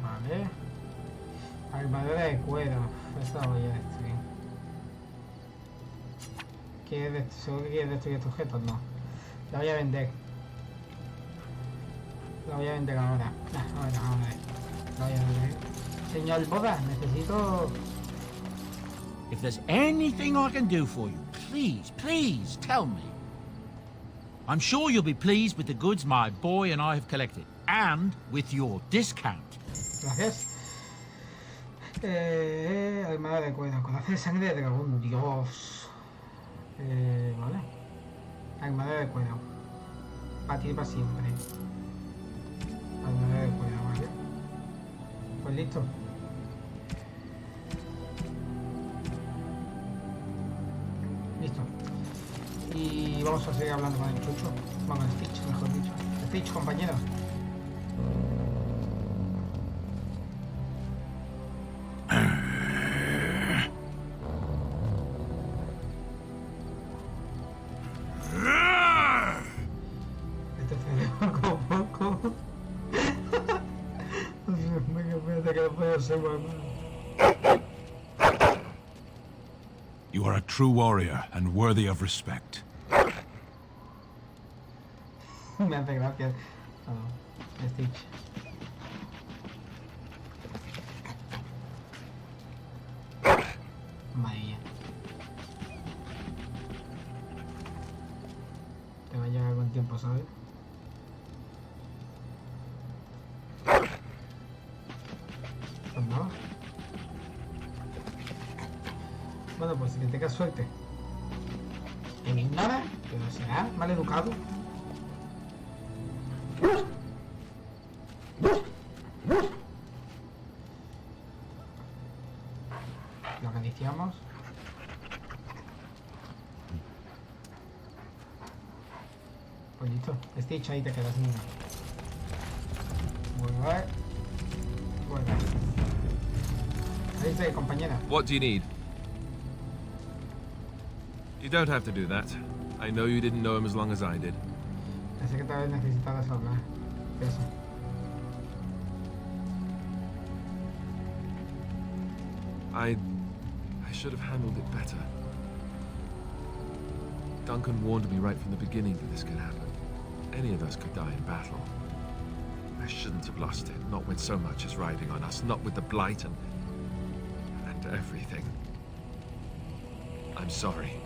Vale. Armadura de cuero. Esa voy a destruir. ¿Seguro que quieres destruir estos objetos? No. La voy a vender. La voy a vender ahora. Ahora. La voy a vender. Señor Boda, necesito... If there's anything I can do for you, please tell me. I'm sure you'll be pleased with the goods my boy and I have collected, and with your discount. Gracias. Armada de cuerda, coraza de sangre de dragón, Dios. Vale. Armada de cuerda. Batir para siempre. Armada de cuerda, vale. Pues listo. Listo. Y vamos a seguir hablando con el chucho. Bueno, Stitch, mejor dicho. Stitch, compañero. Este cerebro como poco. Dios mío, espérate que no puedo ser más. You are a true warrior and worthy of respect. Me hace gracia. Stitch. Madre mía. Te va a llegar con tiempo, ¿sabes? Pues no. Bueno, pues que tengas suerte. Que me ignora, pero será mal educado. Lo acariciamos. Pues listo. Stitch, ahí te quedas, niño. Vuelve. Vuelve. Ahí está, compañera. What do you need? You don't have to do that. I know you didn't know him as long as I did. Pensé que tal vez necesitabas hablar. Eso. I should have handled it better. Duncan warned me right from the beginning that this could happen. Any of us could die in battle. I shouldn't have lost it, not with so much as riding on us, not with the blight and everything. I'm sorry.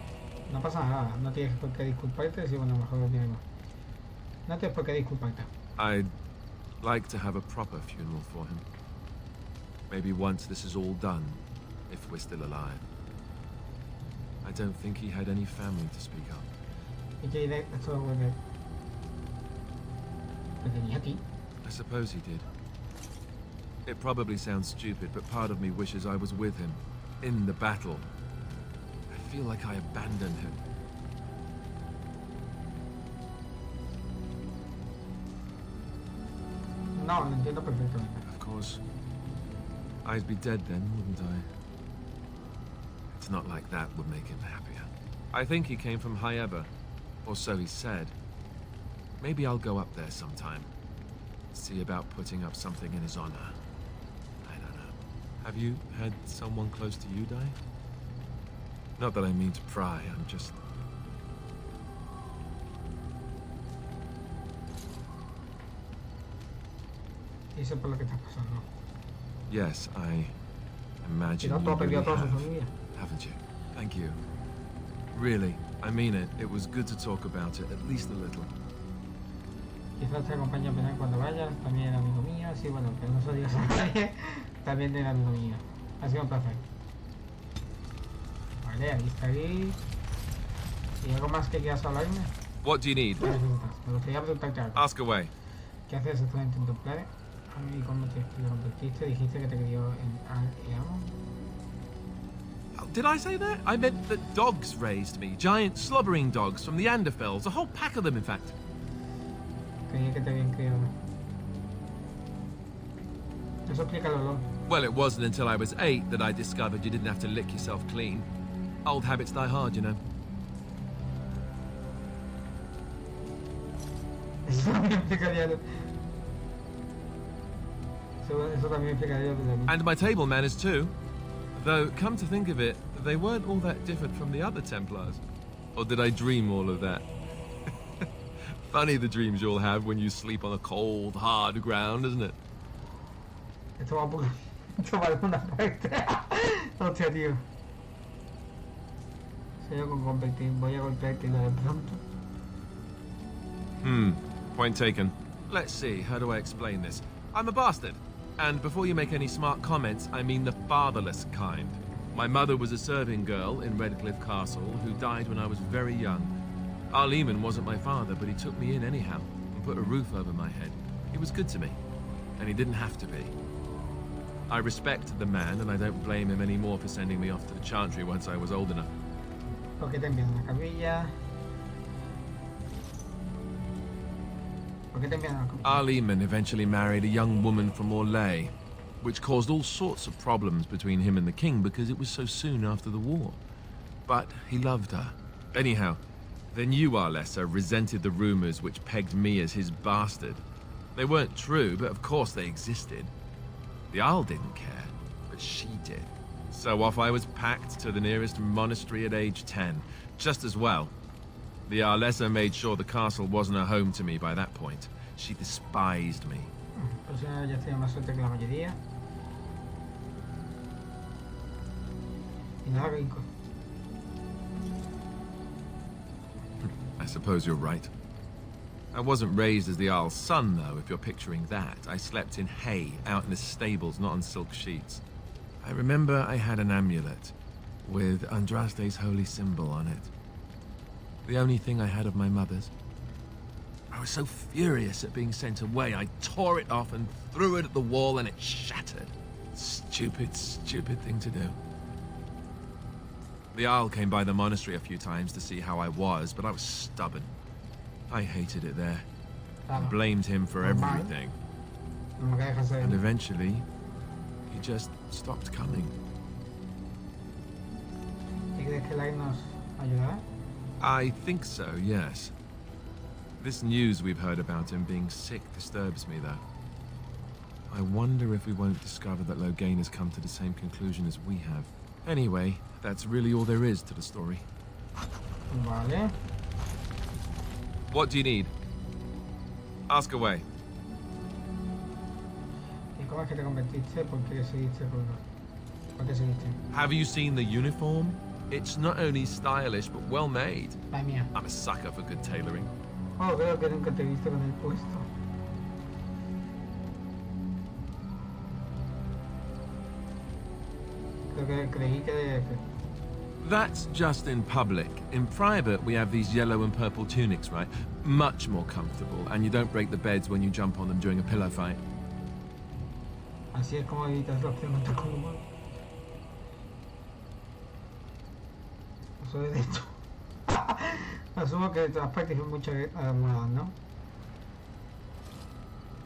No pasa nada, no tienes por qué disculparte, si bueno, mejor lo tenemos. No tienes por qué disculparte. I'd like to have a proper funeral for him. Maybe once this is all done, if we're still alive. I don't think he had any family to speak of. ¿Y qué idea? Esto lo vuelve. ¿Lo tenía aquí? I suppose he did. It probably sounds stupid, but part of me wishes I was with him, in the battle. I feel like I abandoned him. No, lo entiendo perfectamente. Of course. I'd be dead then, wouldn't I? It's not like that would make him happier. I think he came from Hyeva, or so he said. Maybe I'll go up there sometime. See about putting up something in his honor. I don't know. Have you had someone close to you die? Not that I mean to pry, I'm just... Y sé por lo que estás pasando. Yes, I imagine Tú you has perdido really a toda su have, familia. haven't you? Thank you. Really, I mean it. It was good to talk about it, at least a little. Quizás te acompañe a penar cuando vayas, también era amigo mío, sí, bueno, que no soy a nadie, también era amigo mío. Ha sido un placer. Vale, ahí está ahí. ¿Y algo más que quieras hablarme? What do you need? ¿Qué necesitas? Me gustaría preguntarte algo. Ask away. ¿Qué haces estudiante en tu plan? ¿Y cómo te lo convertiste? Dijiste que te crió en Al-Eamo. Oh, did I say that? I meant that dogs raised me. Giant slobbering dogs from the Anderfels. A whole pack of them, in fact. Creí que te habían criado. Eso explícalo, Lord. Well, it wasn't until I was 8 that I discovered you didn't have to lick yourself clean. Old habits die hard, you know. Eso también explicaría Eso también explicaría And my table manners too. Though, come to think of it, they weren't all that different from the other Templars. Or did I dream all of that? Funny the dreams you'll have when you sleep on a cold, hard ground, isn't it? Esto va a una parte. Hostia, tío. Soy yo con competir. Voy a golpearte y lo de pronto. Point taken. Let's see, how do I explain this? I'm a bastard. And before you make any smart comments, I mean the fatherless kind. My mother was a serving girl in Redcliffe Castle who died when I was very young. Our Lehman wasn't my father, but he took me in anyhow and put a roof over my head. He was good to me, and he didn't have to be. I respect the man, and I don't blame him anymore for sending me off to the Chantry once I was old enough. ¿Por qué te envían a la capilla? ¿Por qué te envían a la capilla? Our Lehman eventually married a young woman from Orlais, which caused all sorts of problems between him and the king because it was so soon after the war. But he loved her. Anyhow, then you, Arlessa, resented the rumors which pegged me as his bastard. They weren't true, but of course they existed. The Arl didn't care, but she did. So off I was packed to the nearest monastery at age 10, just as well. The Arlessa made sure the castle wasn't a home to me by that point. She despised me. Pues ya estoy más suerte que la mayoría. Y nada, rico. I suppose you're right. I wasn't raised as the Arl's son, though, if you're picturing that. I slept in hay, out in the stables, not on silk sheets. I remember I had an amulet with Andraste's holy symbol on it. The only thing I had of my mother's. I was so furious at being sent away, I tore it off and threw it at the wall and it shattered. Stupid, stupid thing to do. The Arl came by the monastery a few times to see how I was, but I was stubborn. I hated it there. I blamed him for everything. And eventually, he just stopped coming. I think so, yes. This news we've heard about him being sick disturbs me, though. I wonder if we won't discover that Loghain has come to the same conclusion as we have. Anyway, that's really all there is to the story. Vale. What do you need? Ask away. ¿Y cómo es que te convertiste? ¿Por qué seguiste por qué seguiste? Have you seen the uniform? It's not only stylish, but well made. Ay, mía. I'm a sucker for good tailoring. Oh, creo que nunca te he visto con el puesto. Creí que... That's just in public. In private, we have these yellow and purple tunics, right? Much more comfortable, and you don't break the beds when you jump on them during a pillow fight. Así es como evitas la opción de combo. Eso es de hecho. Asumo que todas partes son muchas almohadas, ¿no?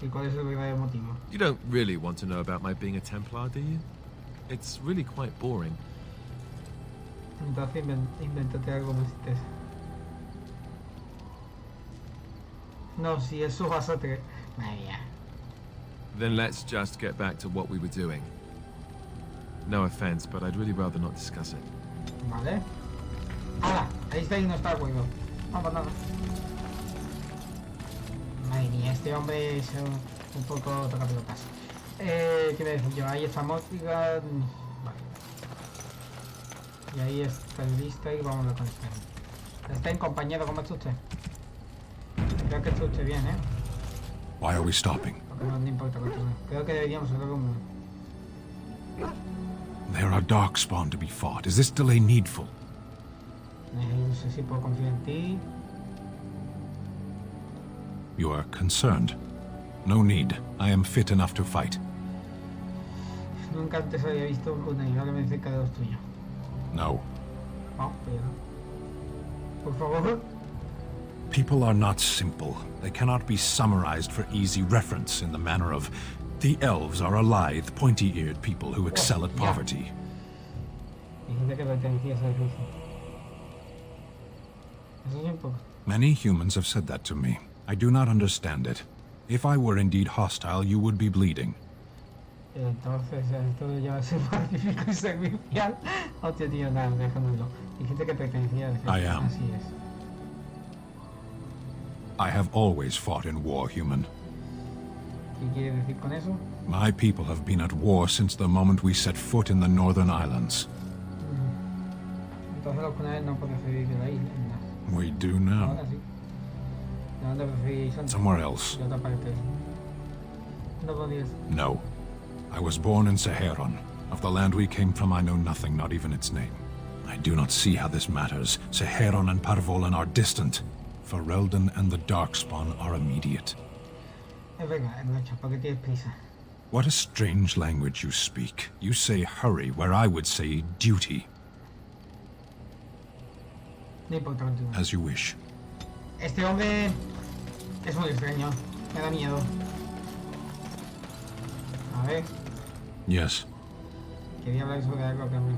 ¿Y cuál es el verdadero motivo? You don't really want to know about my being a Templar, do you? It's really quite boring. Entonces invéntate algo más interesante. No, si eso vas a tener... Madre mía. Then let's just get back to what we were doing. No offense, but I'd really rather not discuss it. Vale. ¡Hala! Ahí está y no está el juego. No, pues nada. Madre mía, este hombre es un poco tocapelotas. ¿Qué le decir yo? Ahí está Mortigan. Vale. Y ahí está lista y vamos a conocer. Está en compañero, ¿cómo está usted? Creo que está usted bien, ¿eh? Why are we stopping? Porque no importa continuar. Creo que deberíamos hacer como... There are darkspawn to be fought. Is this delay needful? No sé si puedo confiar en ti. You are concerned. No need. I am fit enough to fight. Nunca antes había visto un unanimable cerca de los tuyos. No. No, pero... Por favor. People are not simple. They cannot be summarized for easy reference in the manner of the elves are a lithe, pointy-eared people who excel at poverty. Dijiste que pertenecías a Rusia. Eso es un poco. Many humans have said that to me. I do not understand it. If I were indeed hostile, you would be bleeding. Entonces, esto ya va a ser magnífico y servicial. Hostia, tío, nada, déjamelo. Dijiste que pertenecías a I am. Así es. I have always fought in war, human. ¿Qué quiere decir con eso? My people have been at war since the moment we set foot in the Northern Islands. Entonces los canales no pueden salir de la isla. We do now. Ahora sí. ¿De dónde preferís antes? Somewhere else. De otra parte. No podías. No. I was born in Seheron. Of the land we came from, I know nothing, not even its name. I do not see how this matters. Seheron and Parvolan are distant. Ferelden and the Darkspawn are immediate. What a strange language you speak. You say hurry, where I would say duty. As you wish. Este hombre es muy extraño. Me da miedo. A ver. Yes. Quería hablar sobre algo que me...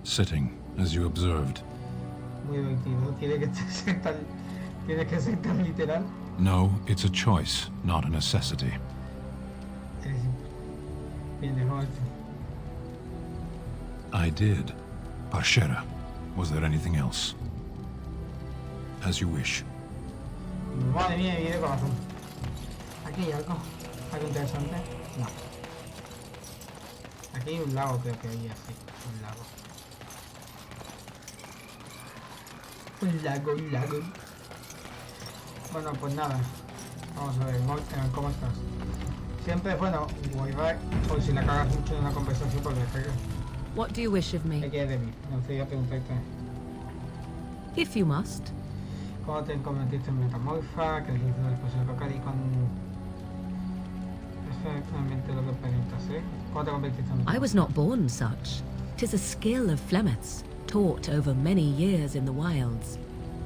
Sitting, as you observed. Muy divertido. Tiene que ser tan literal. No, it's a choice, not a necessity. Bien, dejo esto. I did. Parshera. Was there anything else? As you wish. Madre mía, viene corazón. Aquí hay algo. ¿Algo interesante? No. Aquí hay un lago, creo que había, sí. Un lago. Bueno, pues nada. Vamos a ver, ¿cómo estás? Siempre es bueno guardar, por si la cagas mucho en una conversación, porque What do you wish of me? ¿Qué quieres de mí? Me gustaría preguntarte. If you must. ¿Cómo te convertiste en metamorfa? ¿Qué dijiste después del Bacari con...? Eso es realmente lo que preguntas, ¿eh? ¿Cómo te convertiste en metamorfa? I was not born such. 'Tis a skill of Flemeth's, taught over many years in the wilds.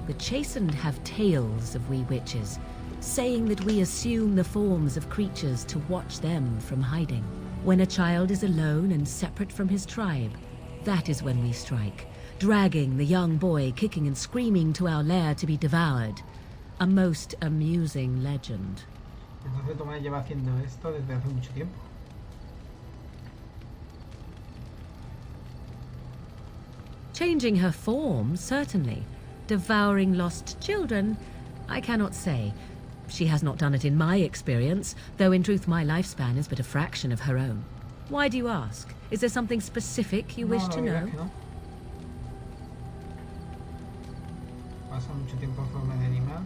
The chastened have tales of we witches, saying that we assume the forms of creatures to watch them from hiding. When a child is alone and separate from his tribe, that is when we strike, dragging the young boy kicking and screaming to our lair to be devoured. A most amusing legend. Entonces Tomás lleva haciendo esto desde hace mucho tiempo. Changing her form, certainly. Devouring lost children, I cannot say. She has not done it in my experience, though in truth my lifespan is but a fraction of her own. Why do you ask? Is there something specific you wish to know? Pasa mucho tiempo en forma de animal.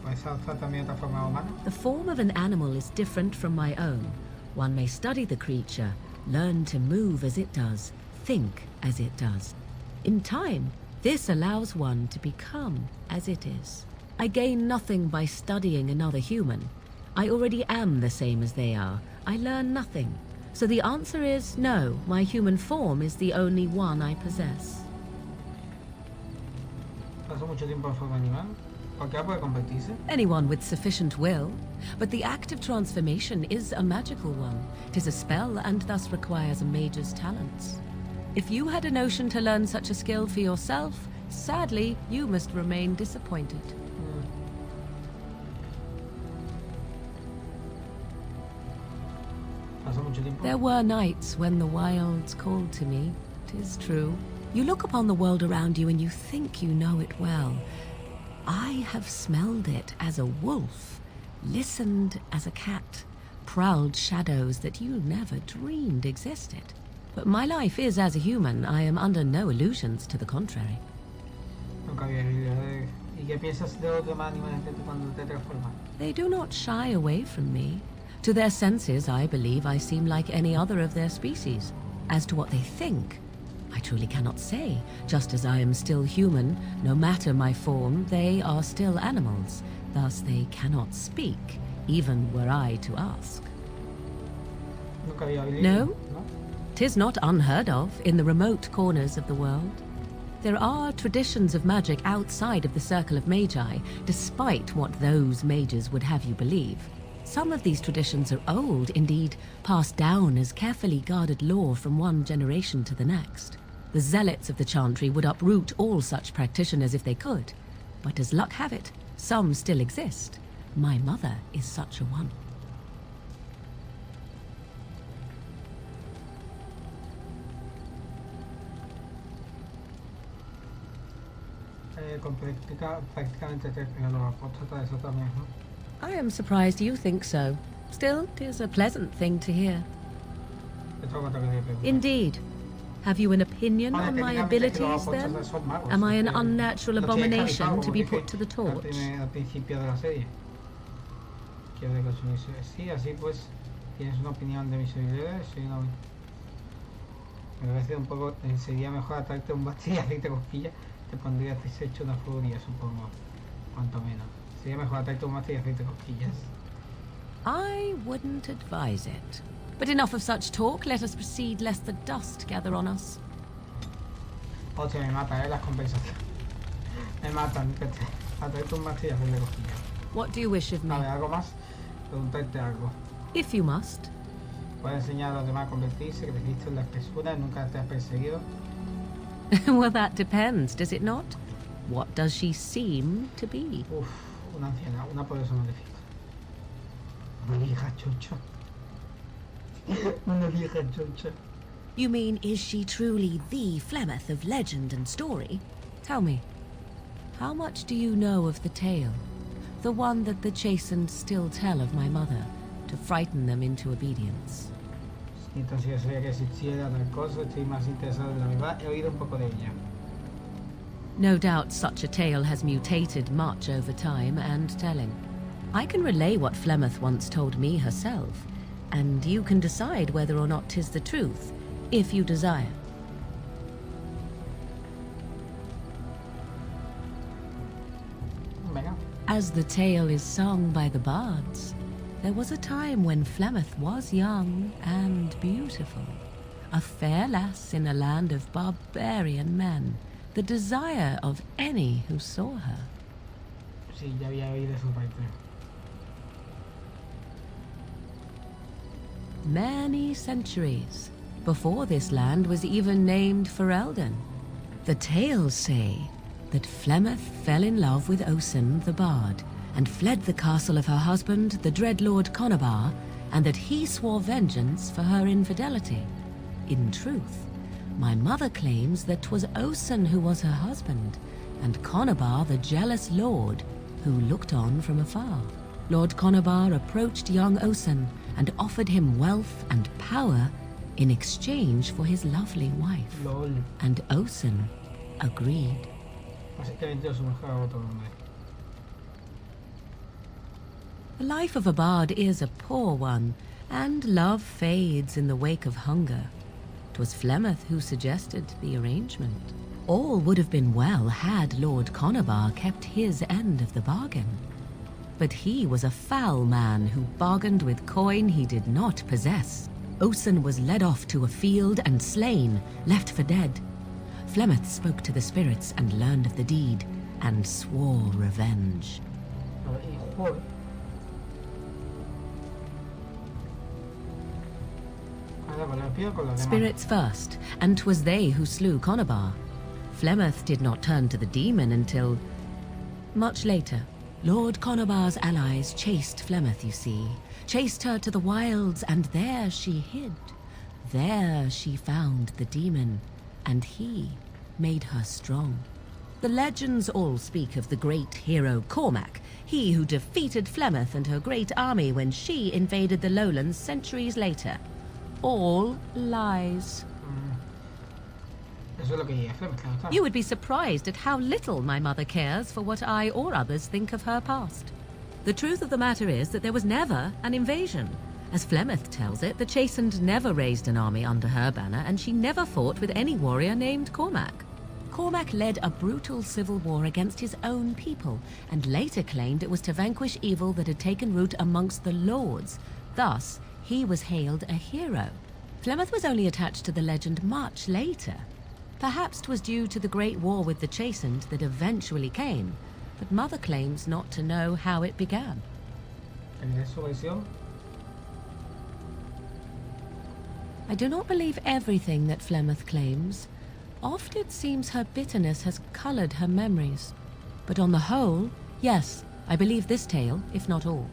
¿Puedes adoptar también otra forma humana? The form of an animal is different from my own. One may study the creature, learn to move as it does, think as it does. In time, this allows one to become as it is. I gain nothing by studying another human. I already am the same as they are. I learn nothing. So the answer is no, my human form is the only one I possess. ¿Pasó mucho tiempo en forma animal? ¿Por qué puede convertirse? Anyone with sufficient will. But the act of transformation is a magical one. 'Tis a spell and thus requires a mage's talents. If you had a notion to learn such a skill for yourself, sadly, you must remain disappointed. There were nights when the wilds called to me, 'tis true. You look upon the world around you and you think you know it well. I have smelled it as a wolf, listened as a cat, prowled shadows that you never dreamed existed. But my life is as a human. I am under no illusions to the contrary. Nunca había vivido. ¿Y qué piensas de los demás animales cuando te transformas? They do not shy away from me. To their senses, I believe I seem like any other of their species. As to what they think, I truly cannot say. Just as I am still human, no matter my form, they are still animals. Thus they cannot speak, even were I to ask. Nunca había vivido. No? 'Tis not unheard of in the remote corners of the world. There are traditions of magic outside of the circle of magi, despite what those mages would have you believe. Some of these traditions are old, indeed, passed down as carefully guarded lore from one generation to the next. The zealots of the chantry would uproot all such practitioners if they could. But as luck have it, some still exist. My mother is such a one. Prácticamente te los apóstoles, eso también, ¿no? I am surprised you think so. Still, 'tis a pleasant thing to hear. Indeed. Have you an opinion on my abilities, then? Am I an unnatural abomination to be put to the torch? quiere consumir. Sí, así pues tienes una opinión de mis habilidades. Sí, no. Me parece un poco. Sería mejor atarte un bate y hacerte cosquillas. Te pondrías hecho una furia, supongo. Cuanto menos. Sería mejor atarte un bate y hacerte cosquillas. I wouldn't advise it. But enough of such talk. Let us proceed, lest the dust gather on us. Hostia, me mata, las compensaciones. Me matan, atarte un bate y hacerle cosquillas. What do you wish of me? A ver, ¿algo más? Preguntarte algo. If you must. ¿Puedes enseñar a los demás a convertirse? Que creciste en la espesura y nunca te has perseguido. Well, that depends, does it not? What does she seem to be? Uf, una anciana, una poderosa maléfica. Una vieja chocha. Una vieja chocha. You mean, is she truly the Flemeth of legend and story? Tell me, how much do you know of the tale? The one that the chastened still tell of my mother, to frighten them into obedience. Entonces yo sabía que existiera tal cosa, estoy más interesado en la verdad, he oído un poco de ella. No doubt such a tale has mutated much over time and telling. I can relay what Flemeth once told me herself, and you can decide whether or not 'tis the truth, if you desire. Venga. As the tale is sung by the bards, there was a time when Flemeth was young and beautiful, a fair lass in a land of barbarian men, the desire of any who saw her. Sí, ya había oído esa parte. Many centuries before this land was even named Ferelden. The tales say that Flemeth fell in love with Osen the bard and fled the castle of her husband, the dread Lord Conabar, and that he swore vengeance for her infidelity. In truth, my mother claims that 'twas Osen who was her husband, and Conabar the jealous lord who looked on from afar. Lord Conabar approached young Osen and offered him wealth and power in exchange for his lovely wife. LOL. And Osen agreed. Básicamente su mujer a otro hombre. The life of a bard is a poor one, and love fades in the wake of hunger. 'Twas Flemeth who suggested the arrangement. All would have been well had Lord Conabar kept his end of the bargain. But he was a foul man who bargained with coin he did not possess. Osen was led off to a field and slain, left for dead. Flemeth spoke to the spirits and learned of the deed, and swore revenge. Spirits first, and 'twas they who slew Conabar. Flemeth did not turn to the demon until much later. Lord Conabar's allies chased Flemeth, you see. Chased her to the wilds, and there she hid. There she found the demon, and he made her strong. The legends all speak of the great hero Cormac, he who defeated Flemeth and her great army when she invaded the lowlands centuries later. All lies. Eso es lo que dice Flemeth, claro. You would be surprised at how little my mother cares for what I or others think of her past. The truth of the matter is that there was never an invasion. As Flemeth tells it, the Chastened never raised an army under her banner, and she never fought with any warrior named Cormac. Cormac led a brutal civil war against his own people, and later claimed it was to vanquish evil that had taken root amongst the lords. Thus, he was hailed a hero. Flemeth was only attached to the legend much later. Perhaps 'twas due to the great war with the Chastened that eventually came, but Mother claims not to know how it began. I do not believe everything that Flemeth claims. Oft it seems her bitterness has coloured her memories. But on the whole, yes, I believe this tale, if not all.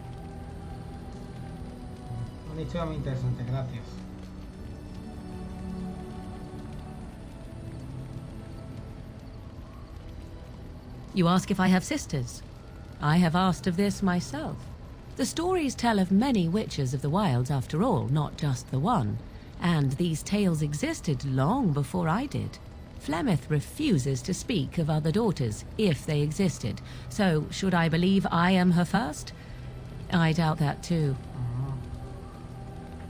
Una historia muy interesante, gracias. You ask if I have sisters. I have asked of this myself. The stories tell of many witches of the wilds after all, not just the one. And these tales existed long before I did. Flemeth refuses to speak of other daughters, if they existed. So, should I believe I am her first? I doubt that too.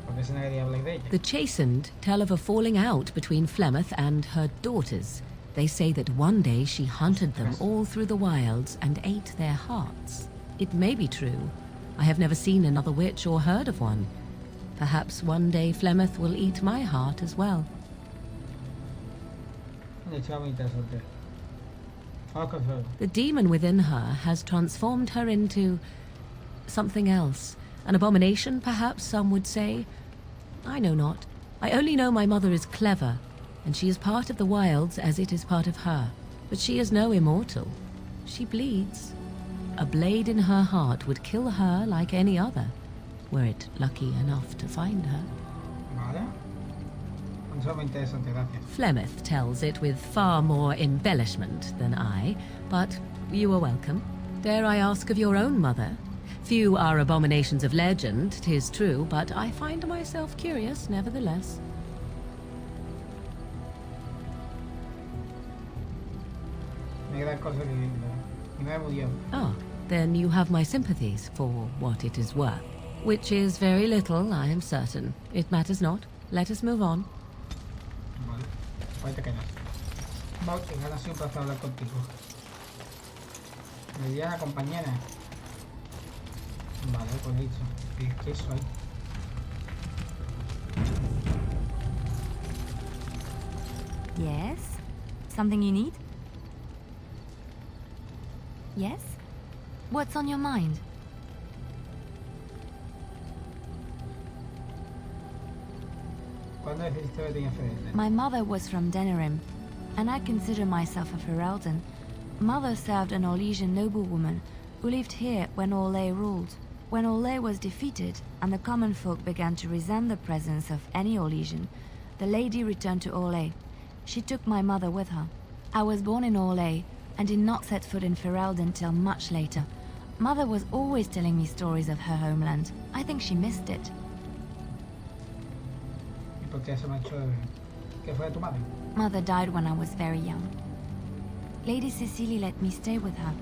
Porque se no quería hablar de ella. The Chastened tell of a falling out between Flemeth and her daughters. They say that one day she hunted them all through the wilds and ate their hearts. It may be true. I have never seen another witch or heard of one. Perhaps one day Flemeth will eat my heart as well. The demon within her has transformed her into something else. An abomination, perhaps some would say. I know not. I only know my mother is clever, and she is part of the wilds as it is part of her. But she is no immortal. She bleeds. A blade in her heart would kill her like any other, were it lucky enough to find her. Vale. Eso muy interesante, gracias. Flemeth tells it with far more embellishment than I, but you are welcome. Dare I ask of your own mother? Few are abominations of legend, 'tis true, but I find myself curious nevertheless. Ah, then you have my sympathies for what it is worth. Which is very little, I am certain. It matters not. Let us move on. Vale, ahí te quedas. Vale, que ganas un placer hablar contigo. Mediana compañera. Vale, pues dicho. ¿Qué soy? Yes? Something you need? Yes? What's on your mind? My mother was from Denerim, and I consider myself a Ferelden. Mother served an Orlesian noblewoman who lived here when Orlais ruled. When Orlais was defeated and the common folk began to resent the presence of any Orlesian, the lady returned to Orlais. She took my mother with her. I was born in Orlais and did not set foot in Ferelden till much later. Mother was always telling me stories of her homeland. I think she missed it. Mother died when I was very young. Lady Cecily let me stay with her.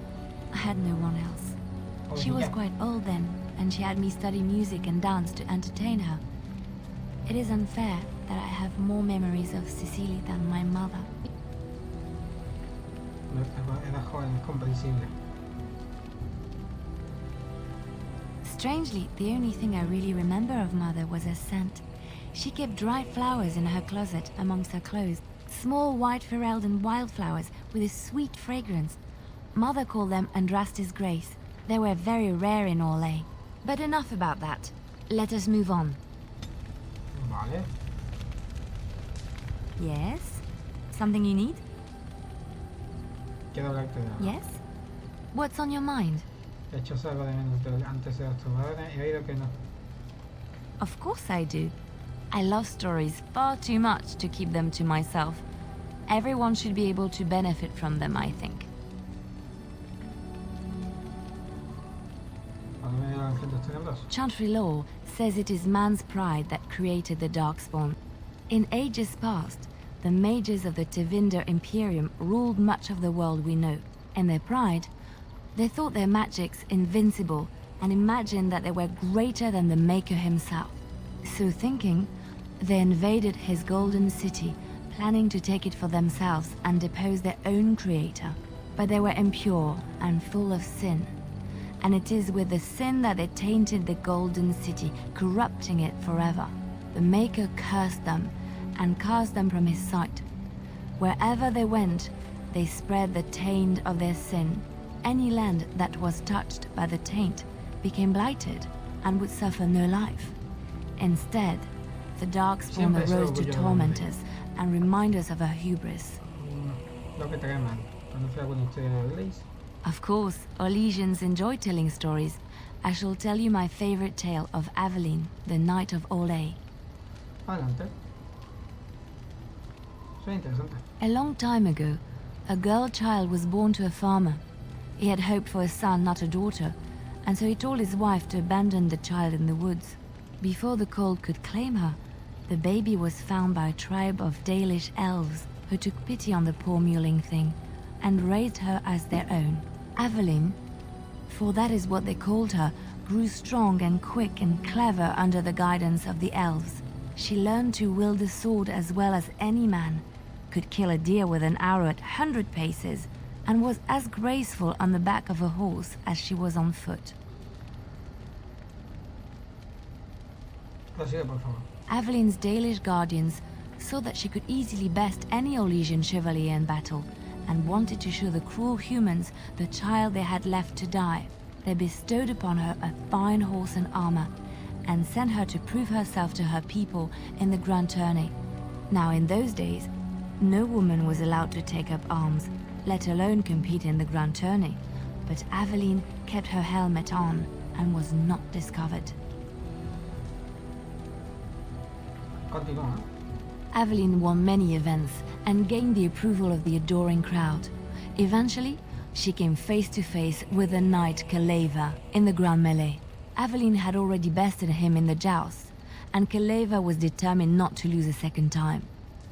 I had no one else. She was quite old then, and she had me study music and dance to entertain her. It is unfair that I have more memories of Cecily than my mother. Strangely, the only thing I really remember of Mother was her scent. She kept dried flowers in her closet amongst her clothes. Small white Ferelden wildflowers with a sweet fragrance. Mother called them Andrastis Grace. They were very rare in Orlais. But enough about that. Let us move on. Vale. Yes? Something you need? Quiero hablarte de algo. Yes? What's on your mind? He hecho algo de menos antes de tu madre y he oído que no. Of course I do. I love stories far too much to keep them to myself. Everyone should be able to benefit from them, I think. Chantry law says it is man's pride that created the Darkspawn. In ages past, the mages of the Tevinder Imperium ruled much of the world we know. In their pride, they thought their magics invincible and imagined that they were greater than the Maker himself. So thinking, they invaded his golden city, planning to take it for themselves and depose their own creator. But they were impure and full of sin. And it is with the sin that they tainted the golden city, corrupting it forever. The Maker cursed them and cast them from his sight. Wherever they went, they spread the taint of their sin. Any land that was touched by the taint became blighted and would suffer no life. Instead, the Darkspawn arose to torment us and remind us of our hubris. Of course, Orlesians enjoy telling stories. I shall tell you my favorite tale of Aveline, the Knight of Orlais. A long time ago, a girl child was born to a farmer. He had hoped for a son, not a daughter, and so he told his wife to abandon the child in the woods. Before the cold could claim her, the baby was found by a tribe of Dalish elves who took pity on the poor mewling thing and raised her as their own. Aveline, for that is what they called her, grew strong and quick and clever under the guidance of the elves. She learned to wield the sword as well as any man, could kill a deer with an arrow at 100 paces, and was as graceful on the back of a horse as she was on foot. Prosigue, por favor. Avelin's Dalish guardians saw that she could easily best any Orlesian chevalier in battle, and wanted to show the cruel humans the child they had left to die. They bestowed upon her a fine horse and armor, and sent her to prove herself to her people in the grand tourney. Now in those days, no woman was allowed to take up arms, let alone compete in the grand tourney, but Aveline kept her helmet on and was not discovered. Continúa. Aveline won many events and gained the approval of the adoring crowd. Eventually, she came face to face with the knight Kaleva in the grand melee. Aveline had already bested him in the joust, and Kaleva was determined not to lose a second time.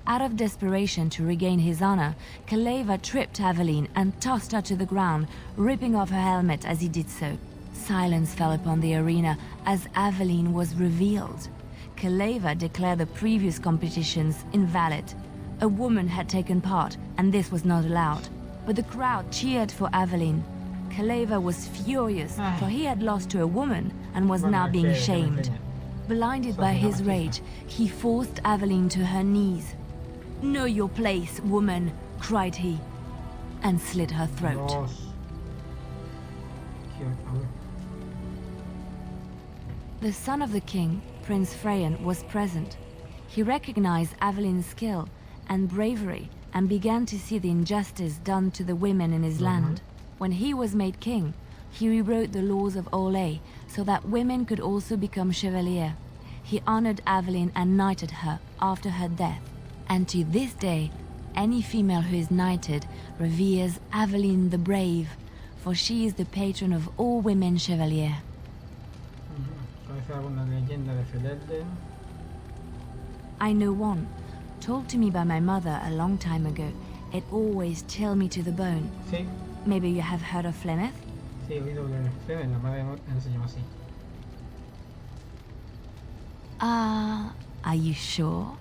Out of desperation to regain his honor, Kaleva tripped Aveline and tossed her to the ground, ripping off her helmet as he did so. Silence fell upon the arena as Aveline was revealed. Kaleva declared the previous competitions invalid. A woman had taken part, and this was not allowed. But the crowd cheered for Aveline. Kaleva was furious, for he had lost to a woman and was now being shamed. Blinded by his rage, he forced Aveline to her knees. "Know your place, woman," cried he, and slit her throat. The son of the king, Prince Freyan, was present. He recognized Aveline's skill and bravery and began to see the injustice done to the women in his land. When he was made king, he rewrote the laws of Orlais so that women could also become chevalier. He honored Aveline and knighted her after her death. And to this day, any female who is knighted reveres Aveline the Brave, for she is the patron of all women chevalier. I know one, told to me by my mother a long time ago. It always chilled me to the bone. Sí. Maybe you have heard of Flemeth? Sí, he oído de Flemeth, la madre no se llama así. Are you sure?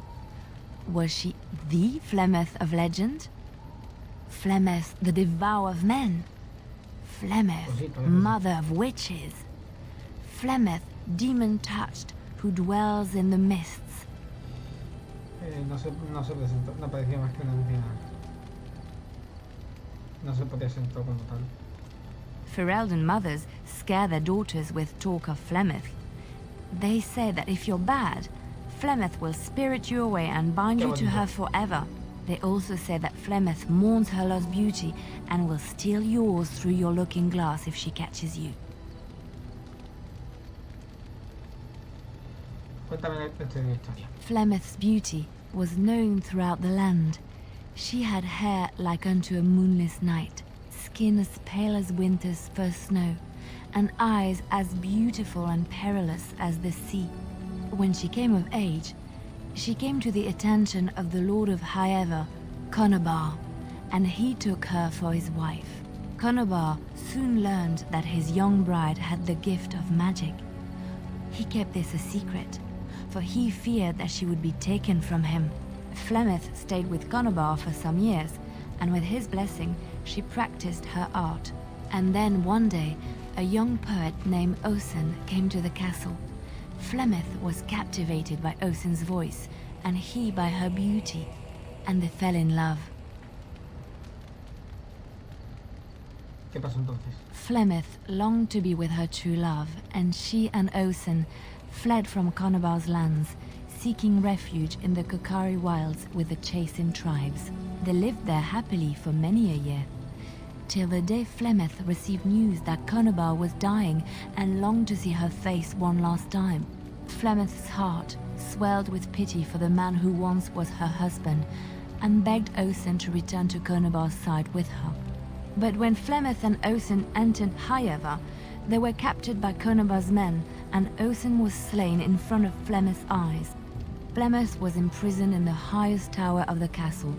Was she the Flemeth of legend? Flemeth, the devourer of men? Flemeth, mother of witches? Flemeth, demon-touched, who dwells in the mists? No se presentó, no parecía más que una anciana. No se presentó como tal. Ferelden mothers scare their daughters with talk of Flemeth. They say that if you're bad, Flemeth will spirit you away and bind you to her forever. They also say that Flemeth mourns her lost beauty and will steal yours through your looking glass if she catches you. Flemeth's beauty was known throughout the land. She had hair like unto a moonless night, skin as pale as winter's first snow, and eyes as beautiful and perilous as the sea. When she came of age, she came to the attention of the Lord of Highever, Conobar, and he took her for his wife. Conobar soon learned that his young bride had the gift of magic. He kept this a secret, for he feared that she would be taken from him. Flemeth stayed with Conobar for some years, and with his blessing, she practiced her art. And then one day, a young poet named Osen came to the castle. Flemeth was captivated by Osen's voice, and he by her beauty, and they fell in love. ¿Qué pasó entonces? Flemeth longed to be with her true love, and she and Osen fled from Conobar's lands, seeking refuge in the Kokari wilds with the Chasing tribes. They lived there happily for many a year, till the day Flemeth received news that Conobar was dying and longed to see her face one last time. Flemeth's heart swelled with pity for the man who once was her husband, and begged Osen to return to Conobar's side with her. But when Flemeth and Osen entered Highever, they were captured by Conobar's men, and Osen was slain in front of Flemeth's eyes. Flemeth was imprisoned in the highest tower of the castle,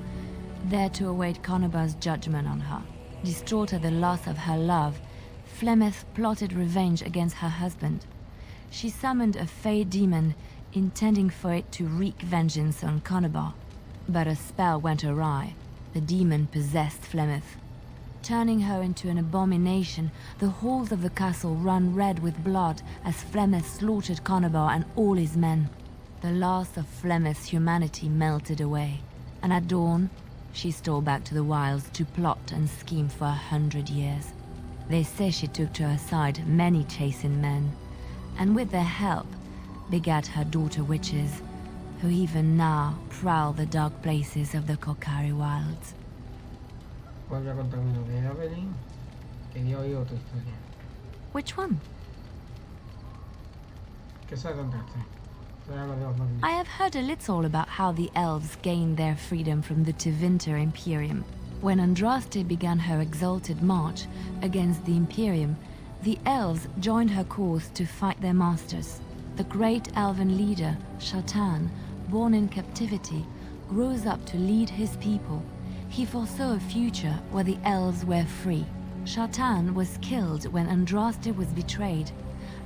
there to await Conobar's judgment on her. Distraught at the loss of her love, Flemeth plotted revenge against her husband. She summoned a fey demon, intending for it to wreak vengeance on Conabar. But a spell went awry. The demon possessed Flemeth. Turning her into an abomination, the halls of the castle ran red with blood as Flemeth slaughtered Conabar and all his men. The last of Flemeth's humanity melted away, and at dawn, she stole back to the wilds to plot and scheme for 100 years. They say she took to her side many chastened men, and with their help, begat her daughter witches, who even now prowl the dark places of the Kokari wilds. Vuelve a contarme lo de Evelyn. Quería oír otra historia. Which one? ¿Qué se contaste? Será lo de los nobles. I have heard a little about how the elves gained their freedom from the Tevinter Imperium. When Andraste began her exalted march against the Imperium, the elves joined her cause to fight their masters. The great elven leader, Shatan, born in captivity, rose up to lead his people. He foresaw a future where the elves were free. Shatan was killed when Andraste was betrayed,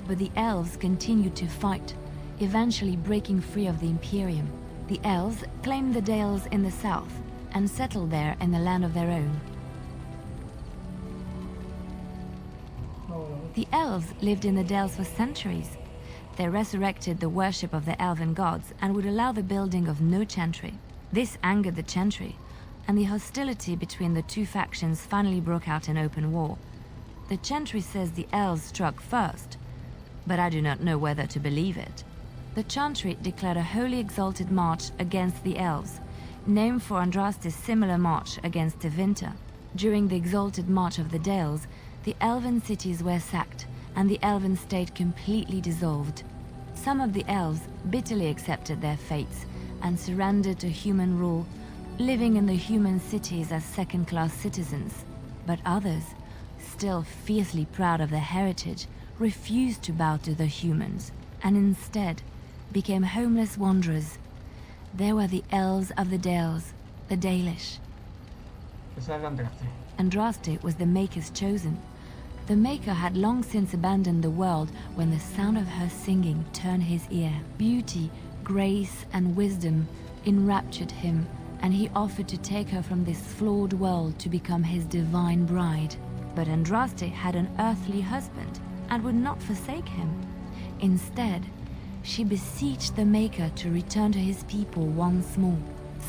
but the elves continued to fight, eventually breaking free of the Imperium. The elves claimed the Dales in the south and settled there in the land of their own. The elves lived in the Dales for centuries. They resurrected the worship of the elven gods and would allow the building of no chantry. This angered the chantry, and the hostility between the two factions finally broke out in open war. The chantry says the elves struck first, but I do not know whether to believe it. The chantry declared a wholly exalted march against the elves, named for Andraste's similar march against Tevinter. During the exalted march of the Dales, the elven cities were sacked, and the elven state completely dissolved. Some of the elves bitterly accepted their fates and surrendered to human rule, living in the human cities as second-class citizens. But others, still fiercely proud of their heritage, refused to bow to the humans, and instead became homeless wanderers. There were the elves of the Dales, the Dalish. Andraste was the Maker's chosen. The Maker had long since abandoned the world when the sound of her singing turned his ear. Beauty, grace, and wisdom enraptured him, and he offered to take her from this flawed world to become his divine bride. But Andraste had an earthly husband and would not forsake him. Instead, she beseeched the Maker to return to his people once more.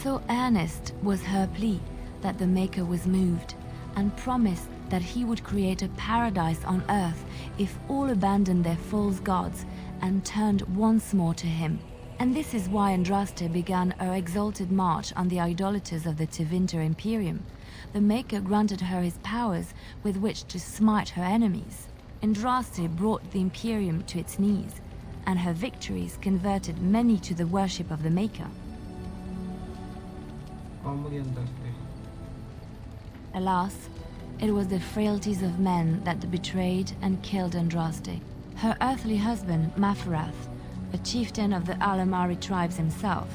So earnest was her plea that the Maker was moved and promised that he would create a paradise on earth if all abandoned their false gods and turned once more to him. And this is why Andraste began her exalted march on the idolaters of the Tevinter Imperium. The Maker granted her his powers with which to smite her enemies. Andraste brought the Imperium to its knees, and her victories converted many to the worship of the Maker. Alas, it was the frailties of men that betrayed and killed Andraste. Her earthly husband, Maferath, a chieftain of the Alamari tribes himself,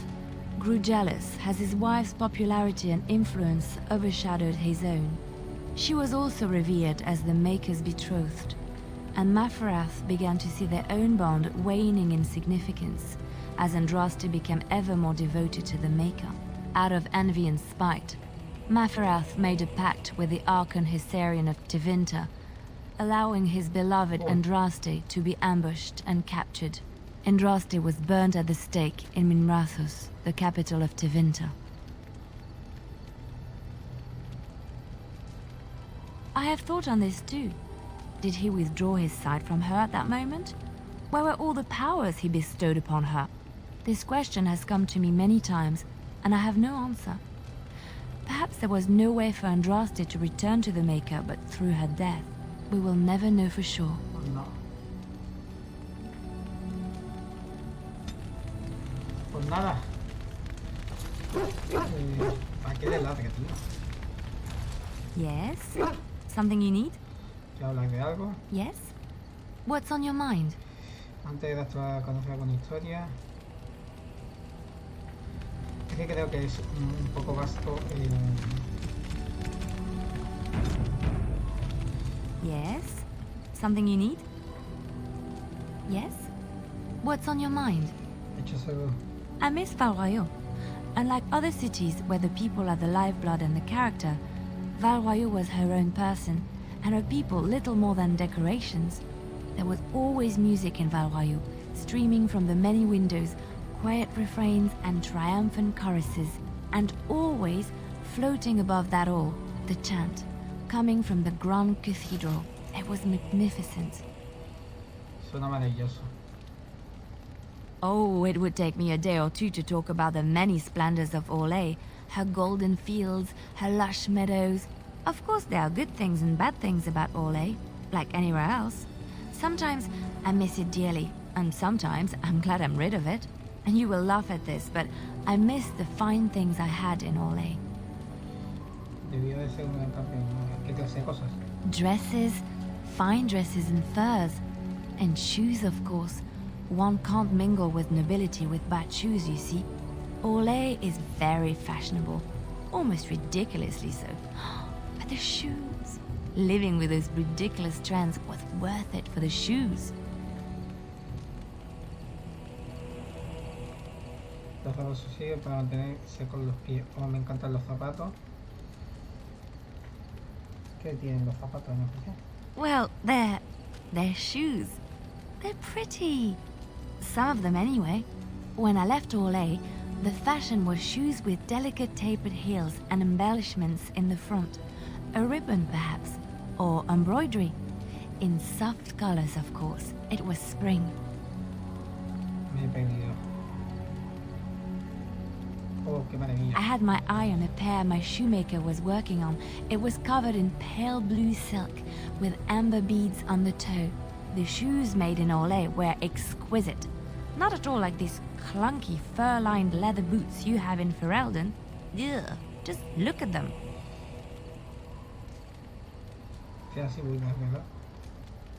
grew jealous as his wife's popularity and influence overshadowed his own. She was also revered as the Maker's betrothed, and Maferath began to see their own bond waning in significance as Andraste became ever more devoted to the Maker. Out of envy and spite, Maferath made a pact with the Archon Hysarian of Tevinter, allowing his beloved Andraste to be ambushed and captured. Andraste was burned at the stake in Minrathous, the capital of Tevinter. I have thought on this too. Did he withdraw his sight from her at that moment? Where were all the powers he bestowed upon her? This question has come to me many times, and I have no answer. Perhaps there was no way for Andraste to return to the Maker but through her death. We will never know for sure. No. Pues nada. ¿Para qué le ladre, tío? Yes? Something you need? ¿Quieres hablar de algo? Yes? What's on your mind? Antes de conocer alguna historia. Es que creo que es un poco vasto Yes? Something you need? Yes? What's on your mind? I miss Valroyo. Unlike other cities where the people are the lifeblood and the character, Valroyo was her own person, and her people little more than decorations. There was always music in Valroyo, streaming from the many windows, quiet refrains and triumphant choruses, and always, floating above that all, the chant, coming from the Grand Cathedral. It was magnificent. Suena maravilloso. Oh, it would take me a day or two to talk about the many splendors of Orlais, her golden fields, her lush meadows. Of course, there are good things and bad things about Orlais, like anywhere else. Sometimes I miss it dearly, and sometimes I'm glad I'm rid of it. And you will laugh at this, but I miss the fine things I had in Orlais. Debió de ser una etapa. ¿Qué clase de cosas? Dresses, fine dresses and furs, and shoes, of course. One can't mingle with nobility with bad shoes, you see. Orlais is very fashionable, almost ridiculously so. But the shoes, living with those ridiculous trends was worth it for the shoes. Los zapatos siguen para mantener secos los pies. Oh, me encantan los zapatos. ¿Qué tienen los zapatos en especial? Well, they're shoes. They're pretty. Some of them anyway. When I left Orlais, the fashion was shoes with delicate tapered heels and embellishments in the front. A ribbon, perhaps, or embroidery. In soft colors, of course. It was spring. Me he perdido. Oh, qué maravilla. I had my eye on a pair my shoemaker was working on. It was covered in pale blue silk with amber beads on the toe. The shoes made in Orlais were exquisite. Not at all like these clunky fur-lined leather boots you have in Ferelden. Ugh, just look at them. Sí, así muy bien, ¿verdad?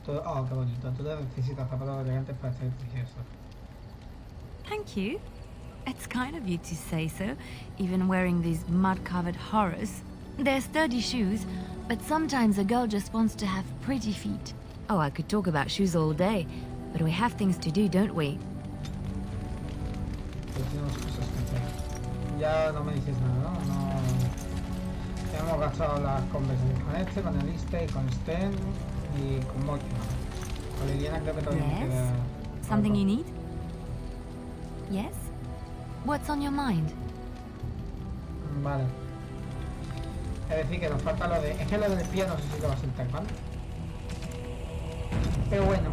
Todo, oh, qué bonito. Tú necesitas zapatos elegantes para ser preciosos. Thank you. It's kind of you to say so, even wearing these mud-covered horrors. They're sturdy shoes, but sometimes a girl just wants to have pretty feet. Oh, I could talk about shoes all day, but we have things to do, don't we? Pues tenemos cosas que hacer. Ya no me dices nada, ¿no? Ya hemos gastado las conversaciones con este, con el y con Sten y con Mocha. Con Liliana creo que todavía me queda... Something you need? Yes? What's on your mind? Vale. Es decir, que nos falta lo de... Es que lo del pie no sé si lo va a sentar, ¿vale? Pero bueno.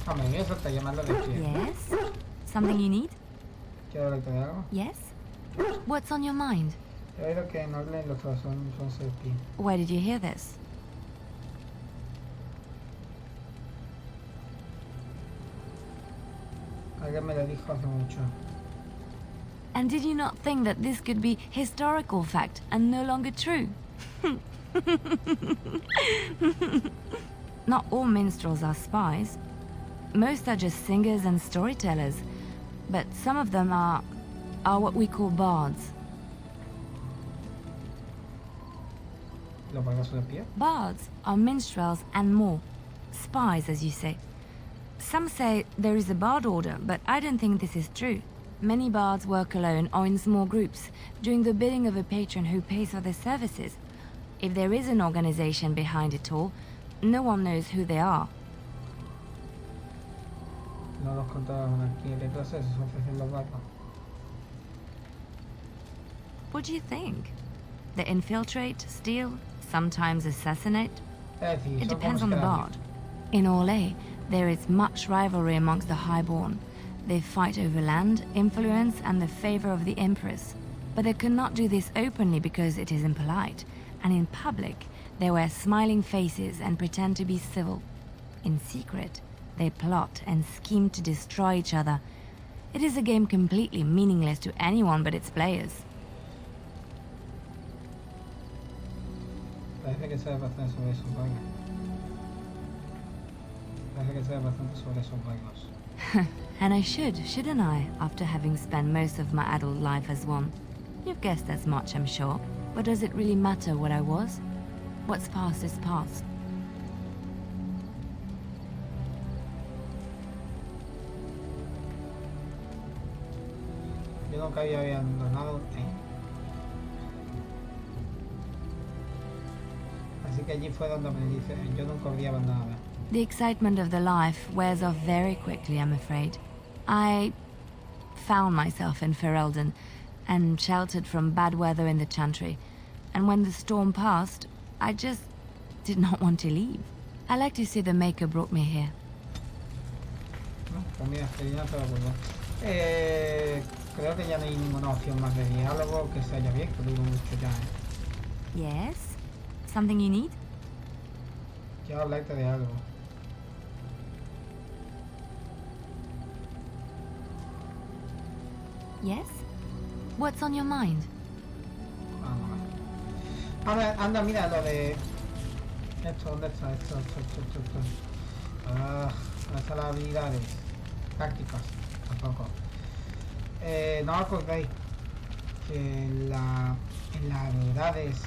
Hombre, eso te llamarlo de pie. Yes? Something you need? ¿Quiero leerte de algo? Yes? What's on your mind? He oído que en orden los dos son ser pie. Where did you hear this? Alguien me lo dijo hace mucho. And did you not think that this could be historical fact and no longer true? Not all minstrels are spies. Most are just singers and storytellers. But some of them are what we call bards. ¿Los bardos de pie? Bards are minstrels and more. Spies, as you say. Some say there is a bard order, but I don't think this is true. Many bards work alone or in small groups, doing the bidding of a patron who pays for their services. If there is an organization behind it all, no one knows who they are. No los contaban aquí. ¿Qué clases ofrecen los bardos? What do you think? They infiltrate, steal, sometimes assassinate? It depends on the bard. In Orlais, there is much rivalry amongst the highborn. They fight over land, influence, and the favor of the Empress. But they cannot do this openly because it is impolite, and in public, they wear smiling faces and pretend to be civil. In secret, they plot and scheme to destroy each other. It is a game completely meaningless to anyone but its players. Parece que sabes bastante sobre esos vainos. Parece que sabes bastante sobre esos vainos. And I should, shouldn't I, after having spent most of my adult life as one? You've guessed as much, I'm sure. But does it really matter what I was? What's past is past. yo nunca había abandonado un tren. Así que allí fue donde aprendí. Yo nunca habría abandonado. The excitement of the life wears off very quickly, I'm afraid. I found myself in Ferelden and sheltered from bad weather in the Chantry. And when the storm passed, I just did not want to leave. I like to see the Maker brought me here. No, pues mira, Felina, te lo acuerdo. Creo que ya no hay ninguna opción más de diálogo que se haya bien, que lo digo mucho ya. Yes? Something you need? Quiero hablarte de algo. Yes? What's on your mind? Anda, mira lo de... Esto, ¿dónde está? Esto. ¿Dónde están las habilidades? Tácticas, tampoco. No os acordáis que en las habilidades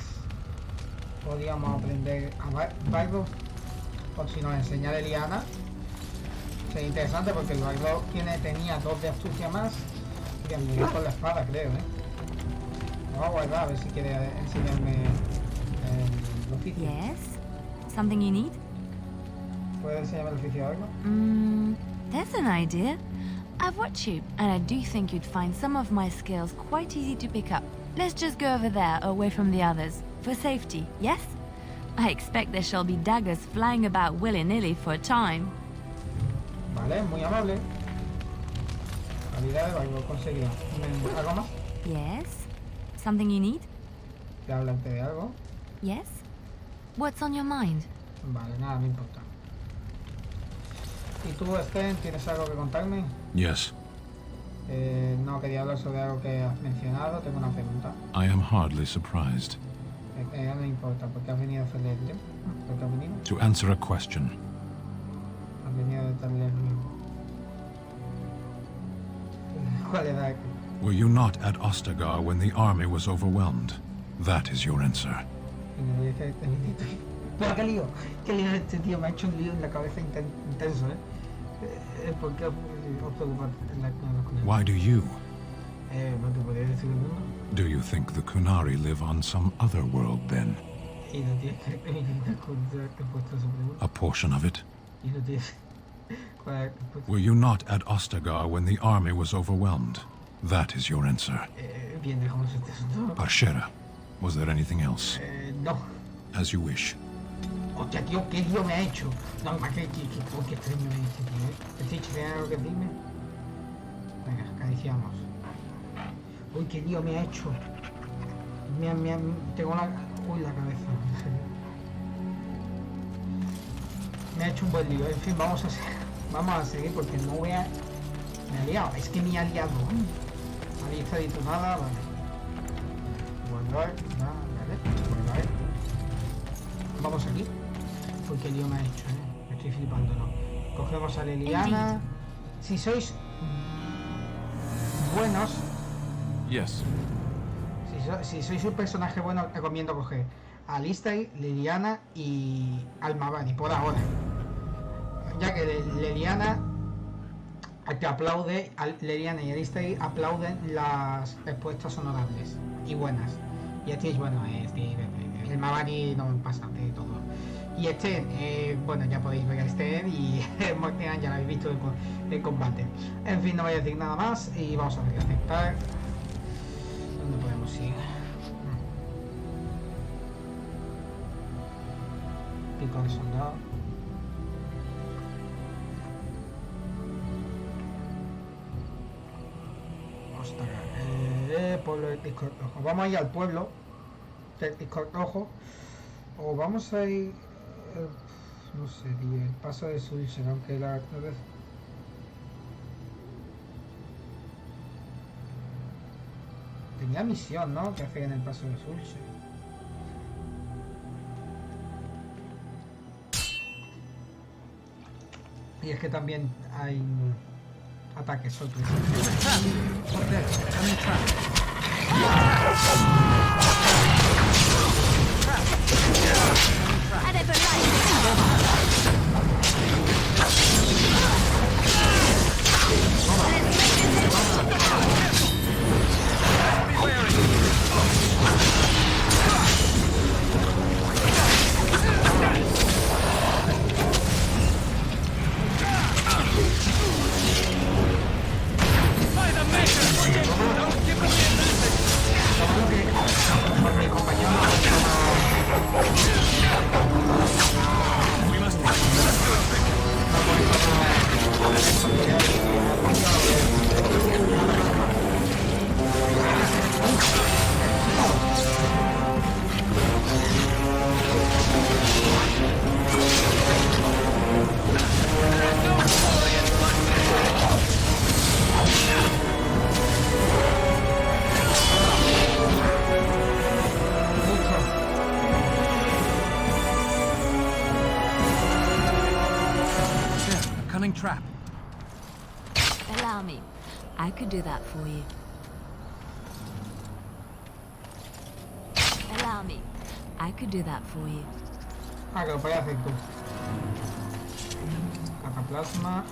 podíamos aprender a Bioware, por si nos enseñara Eliana. Sería interesante porque el Bioware tenía 2 de astucia más y habilidad con la espada, creo, Lo voy a guardar a ver si quiere enseñarme el oficio. Yes? Something you need? ¿Puede enseñarme el oficio o algo? There's an idea. I've watched you, and I do think you'd find some of my skills quite easy to pick up. Let's just go over there, away from the others. For safety, yes? I expect there shall be daggers flying about willy-nilly for a time. Vale, muy amable. Habilidad de Bioware conseguida. ¿Algo más? Yes? Something you need? ¿Te hablarte de algo? Yes? What's on your mind? Vale, nada me importa. ¿Y tú, Sten, tienes algo que contarme? Yes. No, quería hablar sobre algo que has mencionado. Tengo una pregunta. I am hardly surprised. No me importa, porque has venido a hacerle el tiempo. ¿Por qué has venido? To answer a question. Has venido a darle el mío. ¿Cuál era? Were you not at Ostagar when the army was overwhelmed? That is your answer. Pero qué lío este tío, me ha hecho un lío en la cabeza intenso, ¿Por qué os preocupa con él? Why do you? ¿Te podrías decir el mundo? Do you think the Kunari live on some other world then? Y no tienes que puesto su pregunta. A portion of it? Y no tienes... Were you not at Ostagar when the army was overwhelmed? That is your answer. Bien, dejamos este asunto. Parshera, was there anything else? No. As you wish. Hostia, tío, ¿qué lío me ha hecho? No, ¿qué extraño me ha hecho, tío? ¿Stitch, ¿tienes algo que decirme? Venga, acariciamos. Uy, qué lío me ha hecho. Tengo una... Uy, la cabeza. Me ha hecho un buen lío. En fin, vamos a seguir porque no voy a... Me ha liado. Es que me ha liado. Ahí está ditonada, vale. Guardar, vale. Guardar. Vamos aquí. Uy, qué lío me ha hecho, Me estoy flipando, ¿no? Cogemos a Liliana. Si sois buenos... Yes. Si sois un personaje bueno, recomiendo coger a Alistair, Liliana y Almavani, por ahora. Ya que Liliana te aplaude, Liliana y Alistair aplauden las respuestas honorables y buenas. Y este es bueno, el Mavani no pasa de todo. Y bueno, ya podéis ver a y Mortean ya lo habéis visto el combate. En fin, no voy a decir nada más y vamos a ver aceptar. ¿Dónde podemos ir? Pico de soldado. Ostras, pueblo del Discord rojo. Vamos a ir al pueblo del Discord rojo. O vamos a ir... no sé, tío, el paso de Sulcher, aunque la... Tenía misión, ¿no? Que hacer en el paso de Sulcher. Y es que también hay ataques sorpresas. Allow me. I could do that for you. Allow me. I could do that for you. Ah, que lo podías hacer tú. Cataplasma.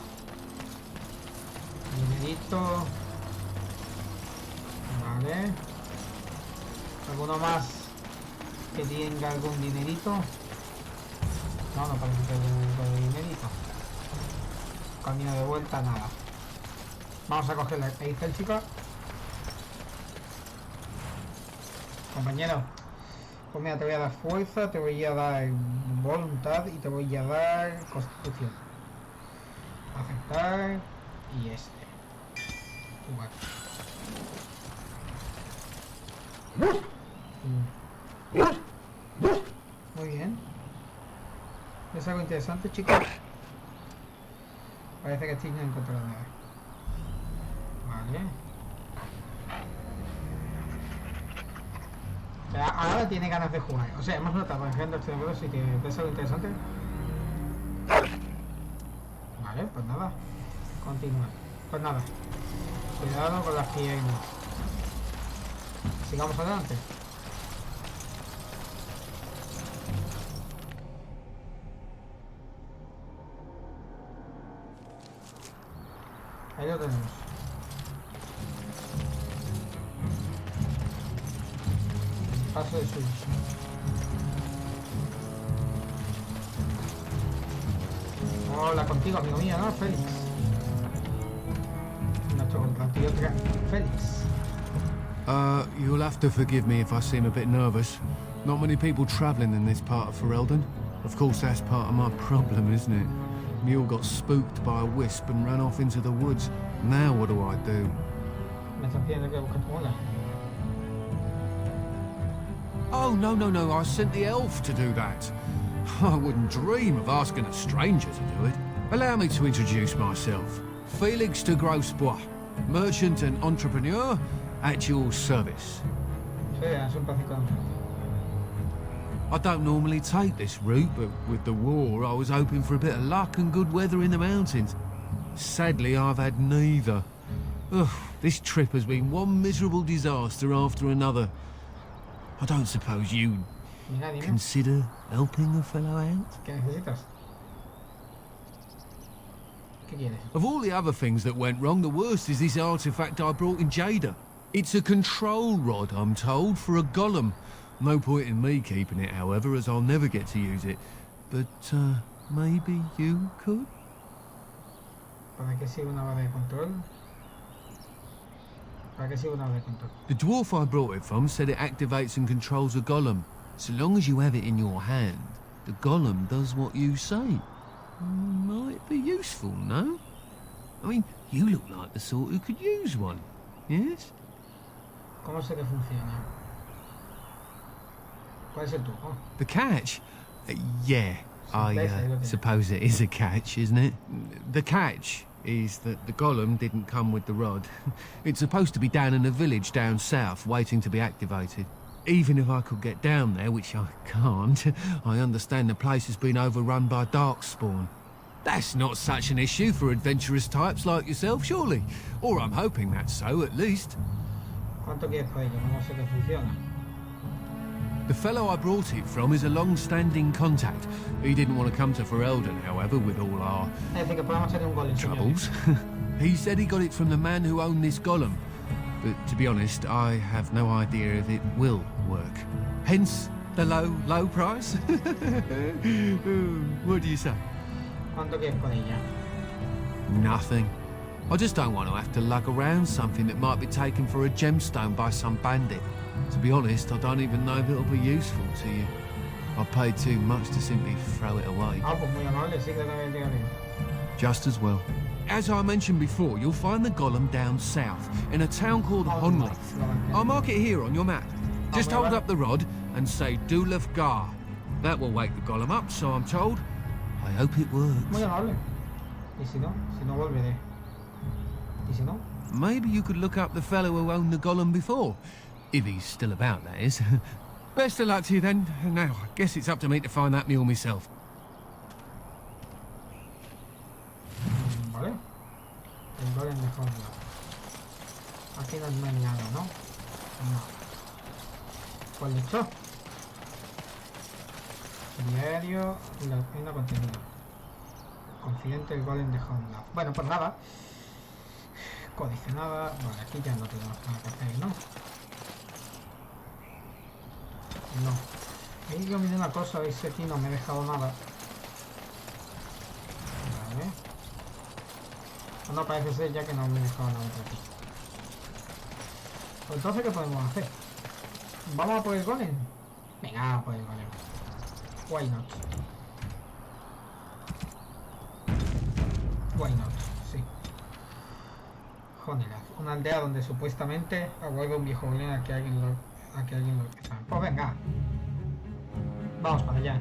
Dinerito. Vale. ¿Alguno más que tenga algún dinerito? No, no parece que tenga dinerito. Camino de vuelta, nada. Vamos a coger la Eiffel, chica. Compañero. Pues mira, te voy a dar fuerza, te voy a dar voluntad y te voy a dar constitución. Aceptar. Y este. Igual. Muy bien. ¿Es algo interesante, chicos? Parece que estoy no encontrando nada. Vale. Ahora tiene ganas de jugar. O sea, hemos notado en gente extranjero, si que ves algo interesante. Vale, pues nada. Continúa. Pues nada. Cuidado con las piernas. Sigamos adelante. Ahí lo tenemos. Paso de switch. Hola contigo, amigo mío, ¿no? Félix. Nuestro compatriota Félix. You'll have to forgive me if I seem a bit nervous. Not many people travelling in this part of Ferelden. Of course, that's part of my problem, isn't it? Mule got spooked by a wisp and ran off into the woods. Now what do I do? Me están pidiendo que busque tu ola. Oh, no, I sent the elf to do that. I wouldn't dream of asking a stranger to do it. Allow me to introduce myself. Felix de Grosbois, merchant and entrepreneur at your service. Sí, es un pacífico. I don't normally take this route, but with the war, I was hoping for a bit of luck and good weather in the mountains. Sadly, I've had neither. Ugh, this trip has been one miserable disaster after another. I don't suppose you'd consider helping a fellow out? ¿Qué necesitas? ¿Qué quieres? Of all the other things that went wrong, the worst is this artifact I brought in Jada. It's a control rod, I'm told, for a golem. No point in me keeping it, however, as I'll never get to use it. But, maybe you could? ¿Para qué sirve una barra de control? ¿Para qué sirve una barra de control? The dwarf I brought it from said it activates and controls a golem. So long as you have it in your hand, the golem does what you say. Might be useful, no? I mean, you look like the sort who could use one, yes? ¿Cómo sé que funciona? ¿Cuál es el truco? The catch? Yeah, I suppose it is a catch, isn't it? The catch is that the golem didn't come with the rod. It's supposed to be down in a village down south, waiting to be activated. Even if I could get down there, which I can't, I understand the place has been overrun by darkspawn. That's not such an issue for adventurous types like yourself, surely? Or I'm hoping that's so, at least. ¿Cuánto quieres por ello? ¿Cómo sé que funciona? The fellow I brought it from is a long-standing contact. He didn't want to come to Ferelden, however, with all our troubles. He said he got it from the man who owned this golem. But to be honest, I have no idea if it will work. Hence the low price. What do you say? ¿Cuánto quieres por ella? Nothing. I just don't want to have to lug around something that might be taken for a gemstone by some bandit. To be honest, I don't even know if it'll be useful to you. I paid too much to simply throw it away. Ah, pues muy amable, sí que te bien. Just as well. As I mentioned before, you'll find the golem down south, in a town called Honley. I'll mark it here on your map. Just hold up the rod and say Dulaf Gar. That will wake the golem up, so I'm told. I hope it works. Muy amable. ¿Y si no? Si no volveré. ¿Y si no? Maybe you could look up the fellow who owned the golem before. If he's still about, that is. Best of luck to you then. Now, I guess it's up to me to find that mule myself. Vale. El golem de fondo. Aquí no hay nada, ¿no? No. Pues listo. Diario, la página contenido. Confidente el golem de Honda. Bueno, pues nada. Códice nada. Vale, aquí ya no tenemos nada que hacer, ¿no? No. He ido a mirar una cosa, veis que aquí no me he dejado nada. Vale. No parece ser ya que no me he dejado nada por aquí. Pues entonces, ¿qué podemos hacer? ¿Vamos a por el golem? Venga, vamos a por el golem. Why not? Why not? Sí. Joder, una aldea donde supuestamente aguarda un viejo golem a que alguien lo... Pues venga. Vamos para allá.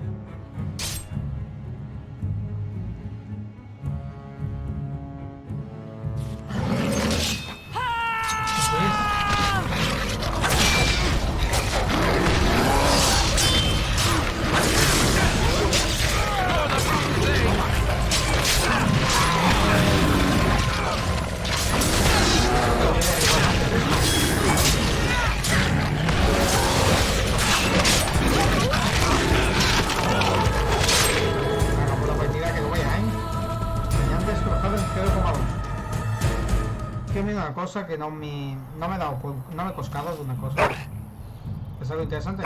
Cosa que no me he dado, no me he coscado de una cosa. ¿Es algo interesante?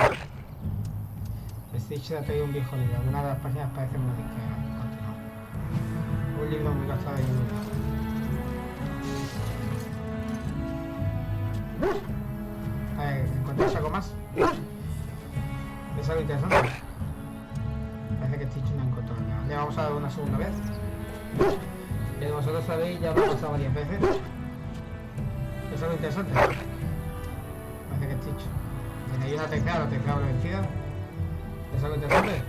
Stitch ha traído un viejo libro. Una de las páginas parece una disquera. Un libro muy gastado y muy... ¿encontráis algo más? ¿Es algo interesante? Parece que Stitch no ha encontrado nada. Le vamos a dar una segunda vez. Que vosotros sabéis, ya lo he pasado varias veces. ¿Es algo interesante? Parece que es Stitch. Hay una tercera, la tercera vencida. ¿Es algo interesante?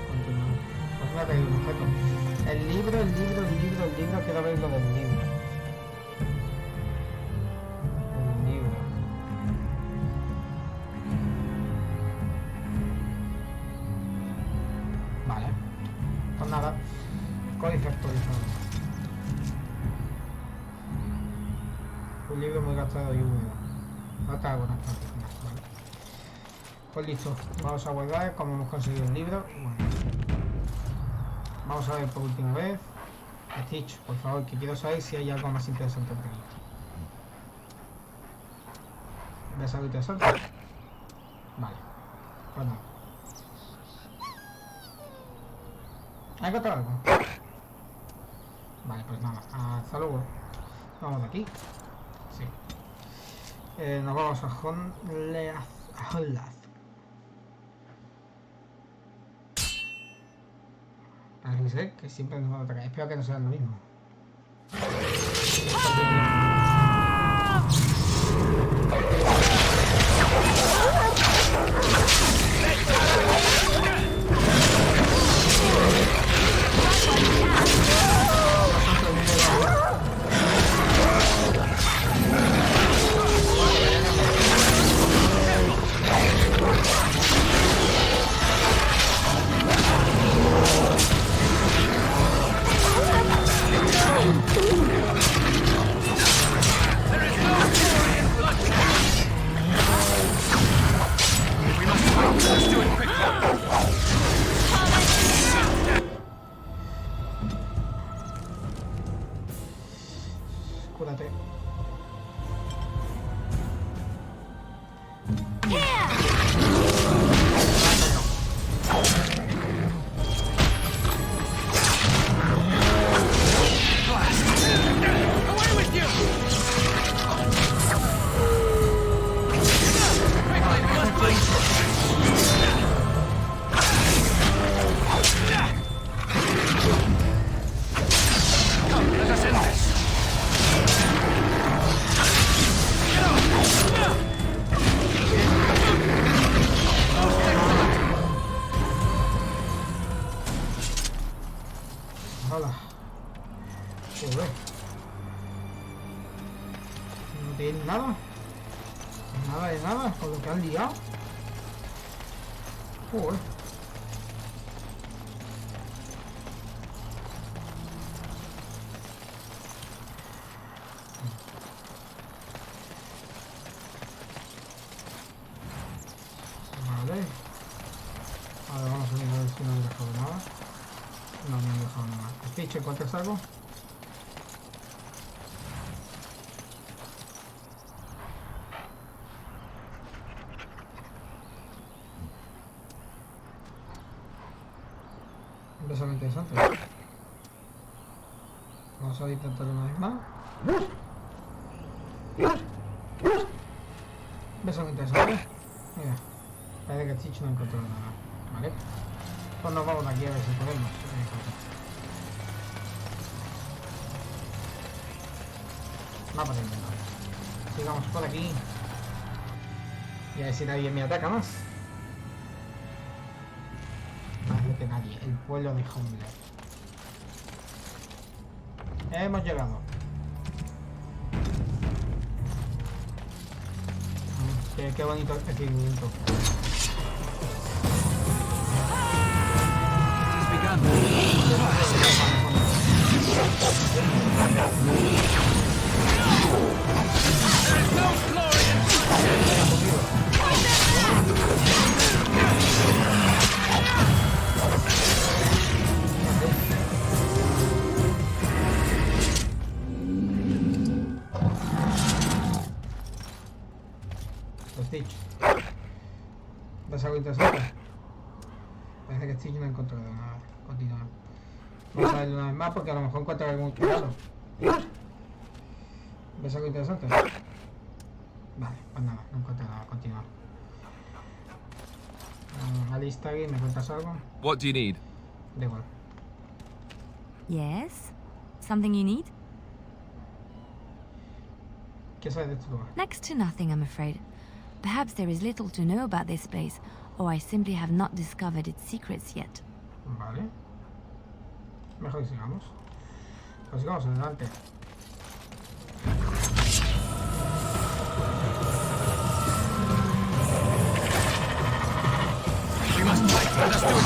Continuamos. Pues me ha traído un objeto. El libro, quiero ver lo del libro. El libro. Vale. Pues nada. Códice actualizado. Un libro muy gastado y húmedo. Falta algunas páginas, vale. Pues listo, vamos a guardar como hemos conseguido el libro. Bueno. Vamos a ver por última vez. Stitch, por favor, que quiero saber si hay algo más interesante por aquí. ¿Ves algo interesante? Vale. Pues no. ¿Has encontrado algo? Vale, pues nada. Hasta luego. Vamos de aquí. Sí. Nos vamos a Honlaz. Parece ser que siempre nos van a atacar. Espero que no sea lo mismo. Cúrate. Hola. Joder. No tiene nada. Nada de nada, por lo que han liado. Joder. he dejado nada. Stitch, ¿encuentras algo? Empezó muy interesante. Vamos a intentarlo una vez más. Empezó muy interesante. Mira, parece que Stitch no encontró nada. Vale. Pues nos vamos de aquí a ver si podemos. No pasa nada. Sigamos por aquí. Y a ver si nadie me ataca más. Parece que nadie. El pueblo de Homeland. Hemos llegado. Qué bonito recibimiento. Stitch. ¿Ves algo interesante? Parece que Stitch no ha encontrado nada. Continúa. Vamos a verlo una vez más porque a lo mejor encuentra algún cuidado. ¿Ves algo interesante? Vale, pues nada, no encuentro nada. Continúa. Alistair, ¿me cuentas algo? What do you need? Da igual. Yes? Something you need? ¿Qué sabes de este lugar? Next to nothing, I'm afraid. Perhaps there is little to know about this place, or I simply have not discovered its secrets yet. Vale. Mejor que sigamos. Pues sigamos adelante. We must fight. Let us do it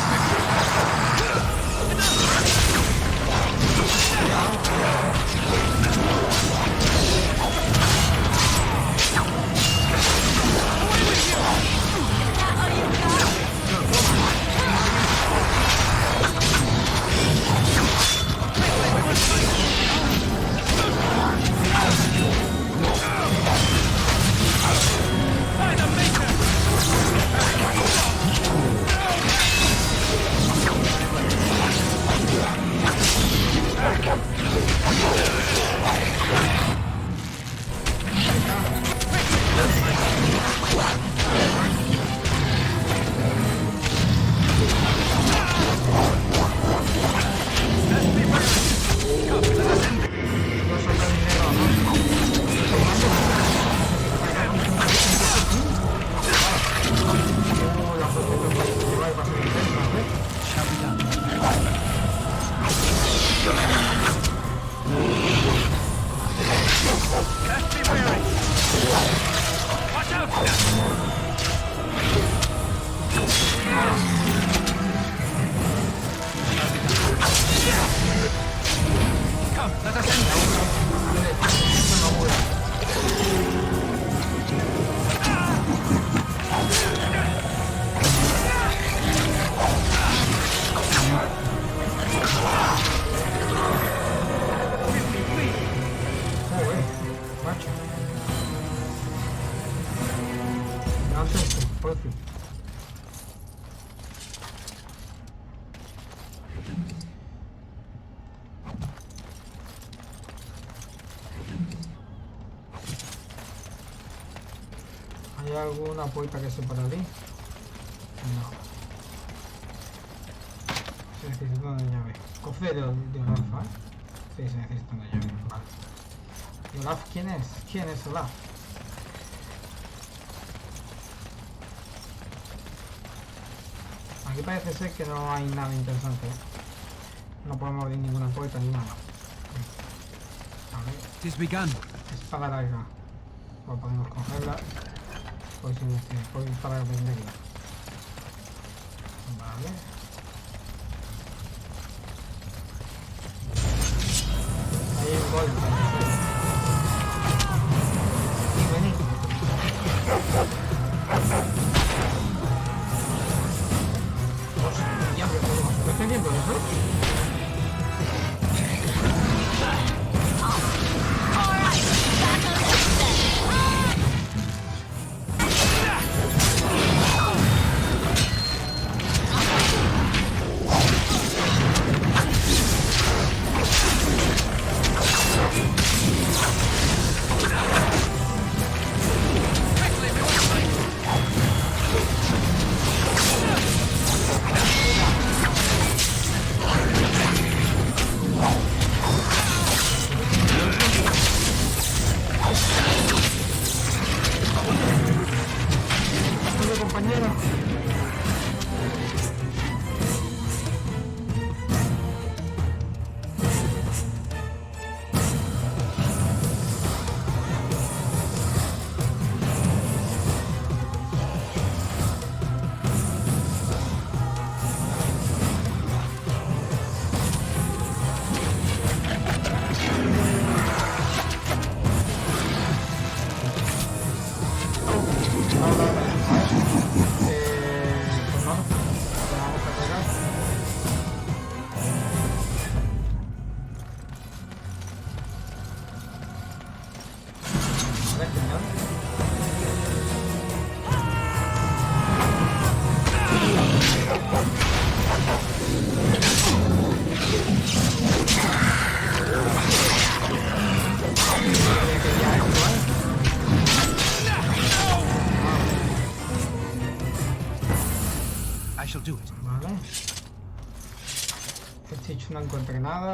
¿Hay alguna puerta que se para abrir? No. Se necesita una llave. Cofre de Olaf, ¿eh? Sí, se necesita una llave. Vale. ¿Y Olaf quién es? ¿Quién es Olaf? Aquí parece ser que no hay nada interesante. No podemos abrir ninguna puerta ni nada. A ver. Tis begun. Espada larga. O podemos cogerla. Pues si para venderla. Vale. Ahí hay un golpe. Vení. Hostia, ¿me estoy viendo eso?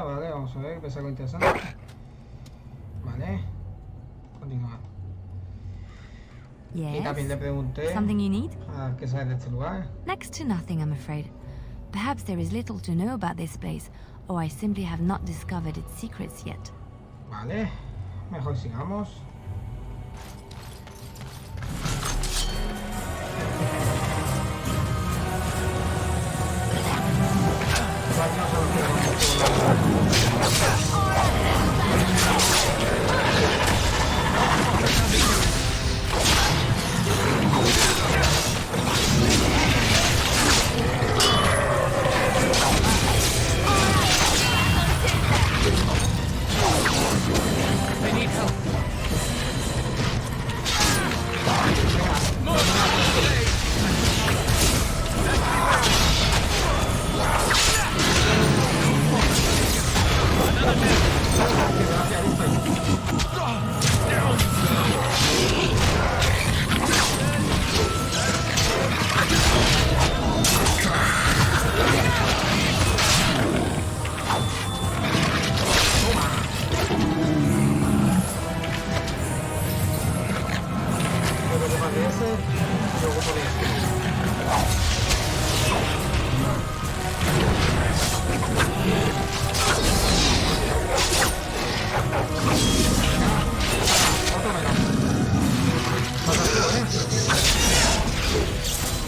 nada, vale, vamos a ver, que pasa algo interesante. Vale. Continuar. Y también le pregunté Something you need? a qué sabe de este lugar. Next to nothing, I'm afraid. Perhaps there is little to know about this place, or I simply have not discovered its secrets yet. Vale, mejor sigamos. They need help.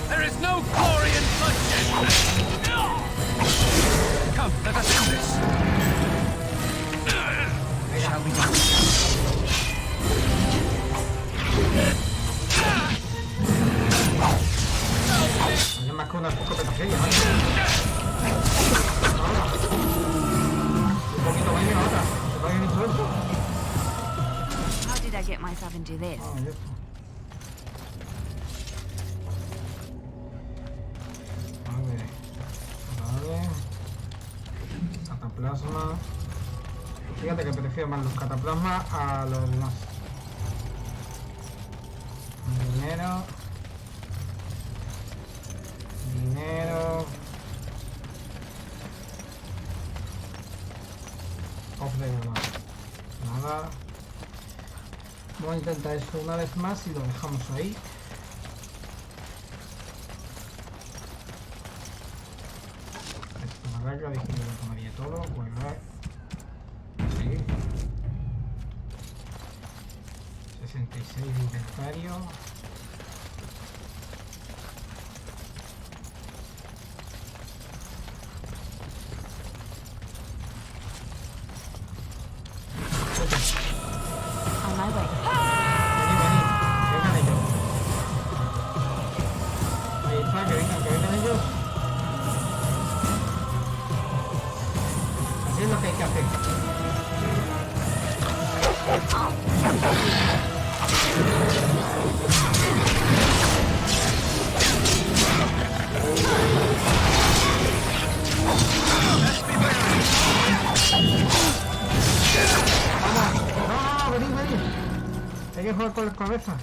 There is no glory in bloodshed. Come, let us do this. Shall we do Es más que una escopeta seria, ¿vale? Un poquito más y otra. ¿Se puede visto eso? How did I get myself into this? Vale. Cataplasma. Fíjate que prefiero más los cataplasmas a los demás. Dinero. Dinero. Cofre de nada. Vamos a intentar esto una vez más y lo dejamos ahí. Esto me arregla, dije que lo tomaría todo. Guardar. Sí. 66 de inventario. On my way. Vengan ellos. Ahí está, que vengan ellos. Así es lo que hay que hacer. Hay que jugar con las cabezas.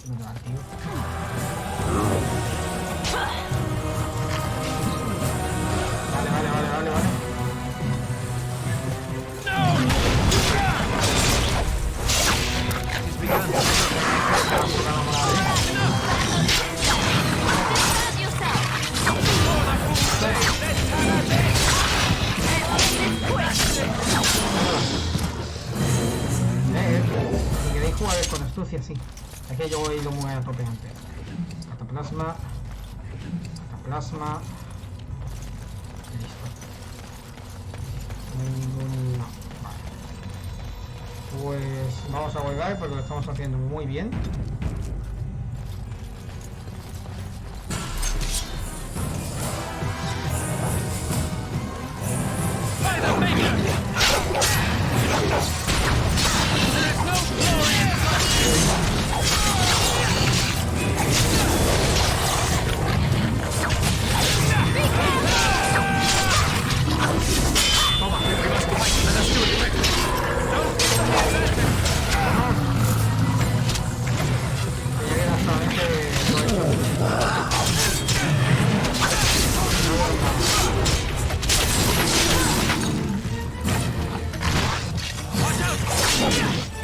No da, tío. Vale. Si queréis jugar con astucia, sí. Es que yo he ido muy a tope antes. Cataplasma. Y listo. No. Vale. Pues vamos a volver porque lo estamos haciendo muy bien.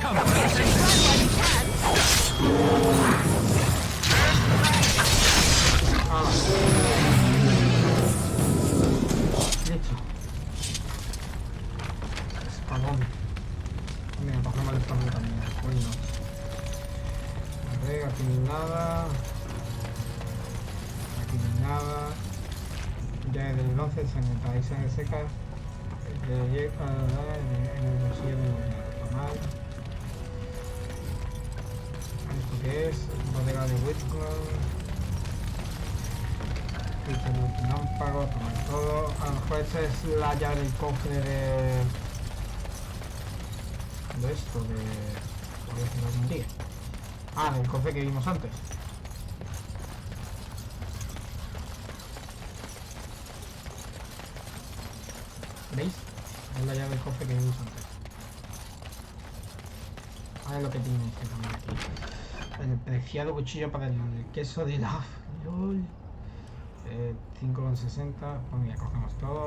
Listo. Espadón. Mira, cogemos el espadón también. Bueno. A ver, aquí ni nada. Aquí ni nada. Ya es del 11, ahí se seca. En el bolsillo de tomar. ¿Esto qué es? Bodega de Whitman. Lámpago, tomar todo. A lo mejor esa es la llave del cofre de esto, por decirlo algún día. Ah, del cofre que vimos antes. ¿Veis? Es la llave del cofre que vimos antes. Ahora es lo que tiene que poner aquí. El preciado cuchillo para el queso de la... LOL. 5,60. Pues mira, cogemos todo.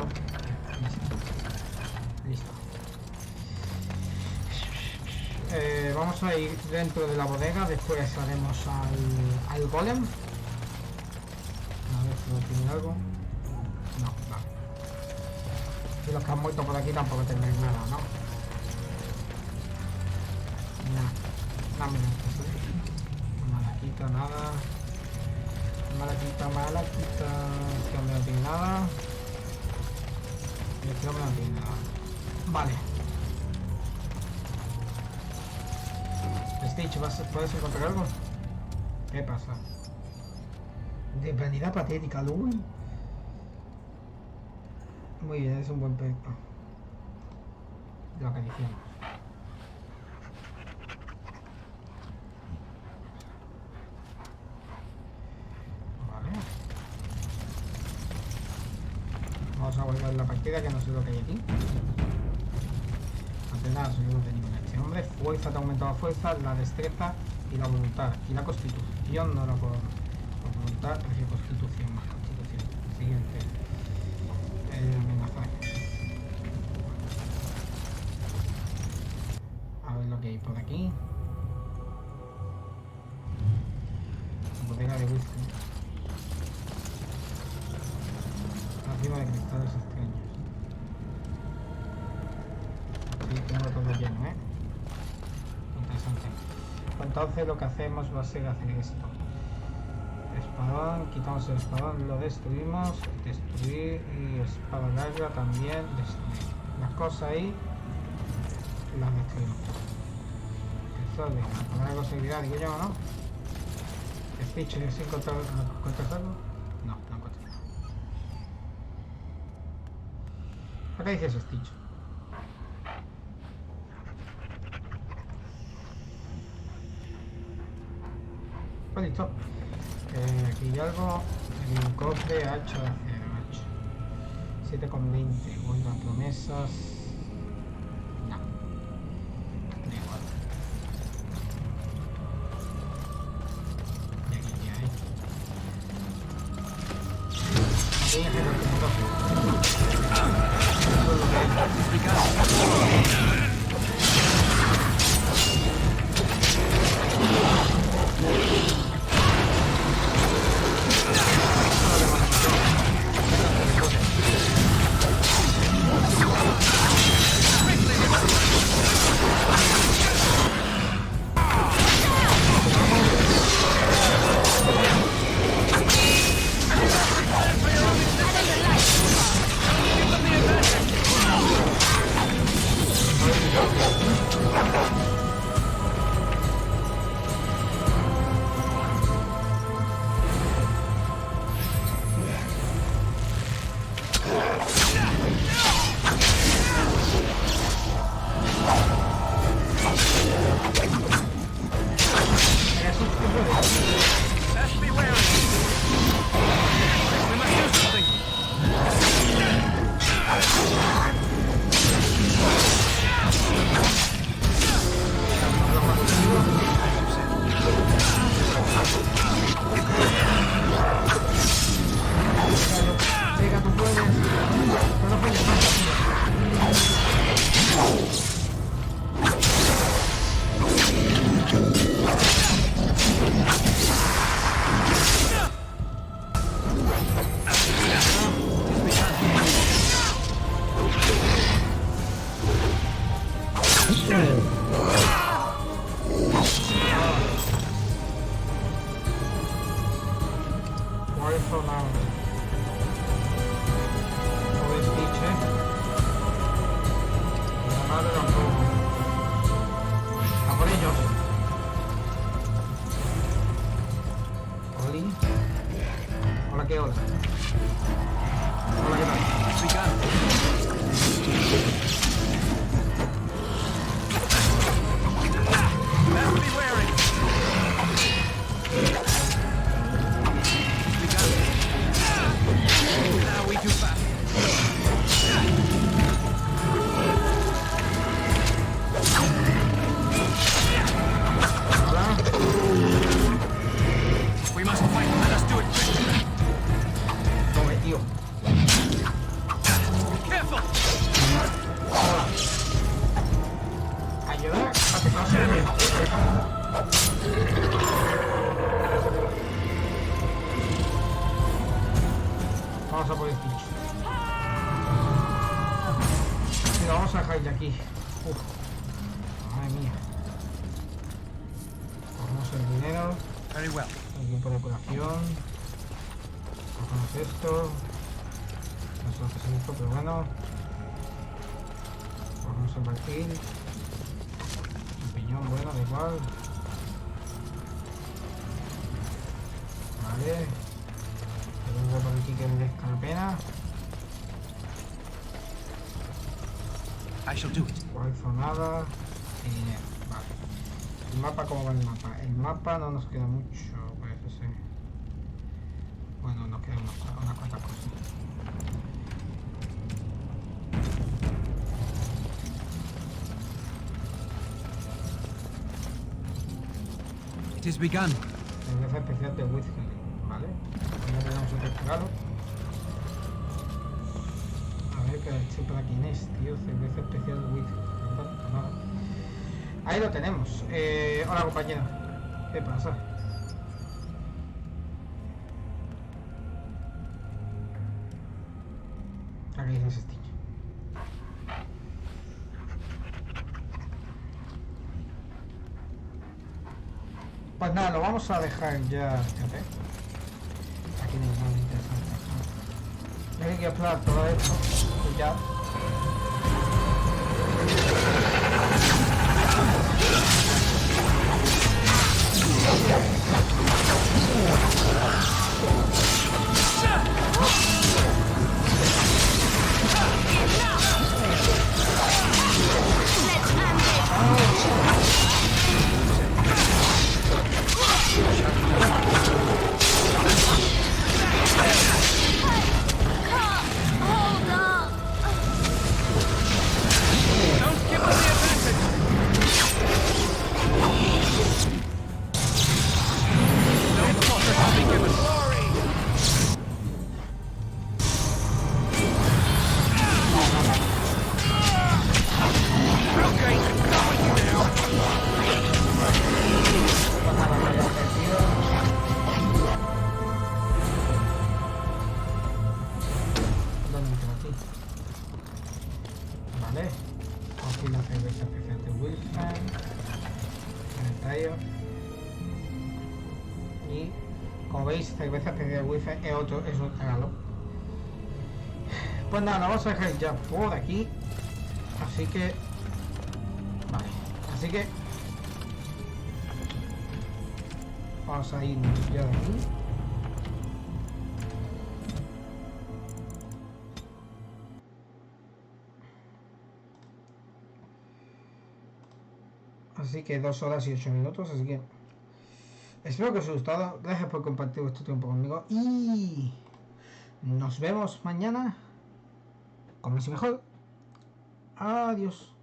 Listo. Vamos a ir dentro de la bodega. Después haremos al golem. A ver si no tiene algo. No, vale. Y los que han muerto por aquí tampoco tendréis nada, ¿no? Nada. Nada, quita nada. Malaquita. Este hombre no tiene nada. Este hombre no tiene nada. Vale. Stitch, ¿puedes encontrar algo? ¿Qué pasa? De vanidad patética, LOL. Muy bien, es un buen proyecto. Lo que decíamos. Vamos a volver la partida, que no sé lo que hay aquí. Antes nada, soy un nivel este hombre. Fuerza, te ha aumentado la fuerza, la destreza y la voluntad. Y la constitución no la puedo. Por voluntad, prefiero constitución más constitución. Siguiente. Amenazar. A ver lo que hay por aquí. Bodega de whisky. Arriba de cristales extraños. Sí, tengo todo lleno, ¿eh? Interesante. Pues entonces lo que hacemos va a ser hacer esto. Espadón, quitamos el espadón, lo destruimos. Destruir y espada larga también. Destruir. Las cosas ahí las destruimos. Eso es bien. Poner algo de seguridad, digo yo, ¿no? Stitch, ¿sí encontras algo? No, no encuentro. ¿Qué dices, Stitch? Pues listo. Aquí hay algo. Hay un cofre, hacha, 7,20. Vuelvo a promesas. No. Da igual. Y aquí qué hay. Aquí hay que Hola, ¿qué hola? Hola, ¿qué tal? Vamos a por el bicho. Y lo vamos a dejar de aquí. Uf. Madre mía. Cogemos el dinero. El tiempo de curación. Cogemos esto. No sé lo que es esto, pero bueno. Cogemos el barquil. Un piñón, bueno, da igual. Vale. Tengo por aquí que merezca la pena. Por eso nada. Y dinero. Vale. El mapa, ¿cómo va el mapa? El mapa no nos queda mucho, parece ser. Bueno, nos queda una cuanta cosa. It is begun. Cerveza especial de whisky, ¿vale? Ya tenemos otro regalo. A ver, que estoy para quién es, tío. Cerveza especial de whisky. Ahí lo tenemos. Hola, compañero. ¿Qué pasa? Aquí dice ese stick. Pues nada, lo vamos a dejar ya. Fíjate. Aquí no hay nada interesante. Hay que explorar todo esto. Pues ya. Cerveza especial wifi es otro regalo. Pues nada, lo vamos a dejar ya por aquí. Así que vale, así que vamos a irnos ya de aquí. Así que 2 horas y 8 minutos, así que espero que os haya gustado. Gracias por compartir vuestro tiempo conmigo. Y nos vemos mañana con más y mejor. Adiós.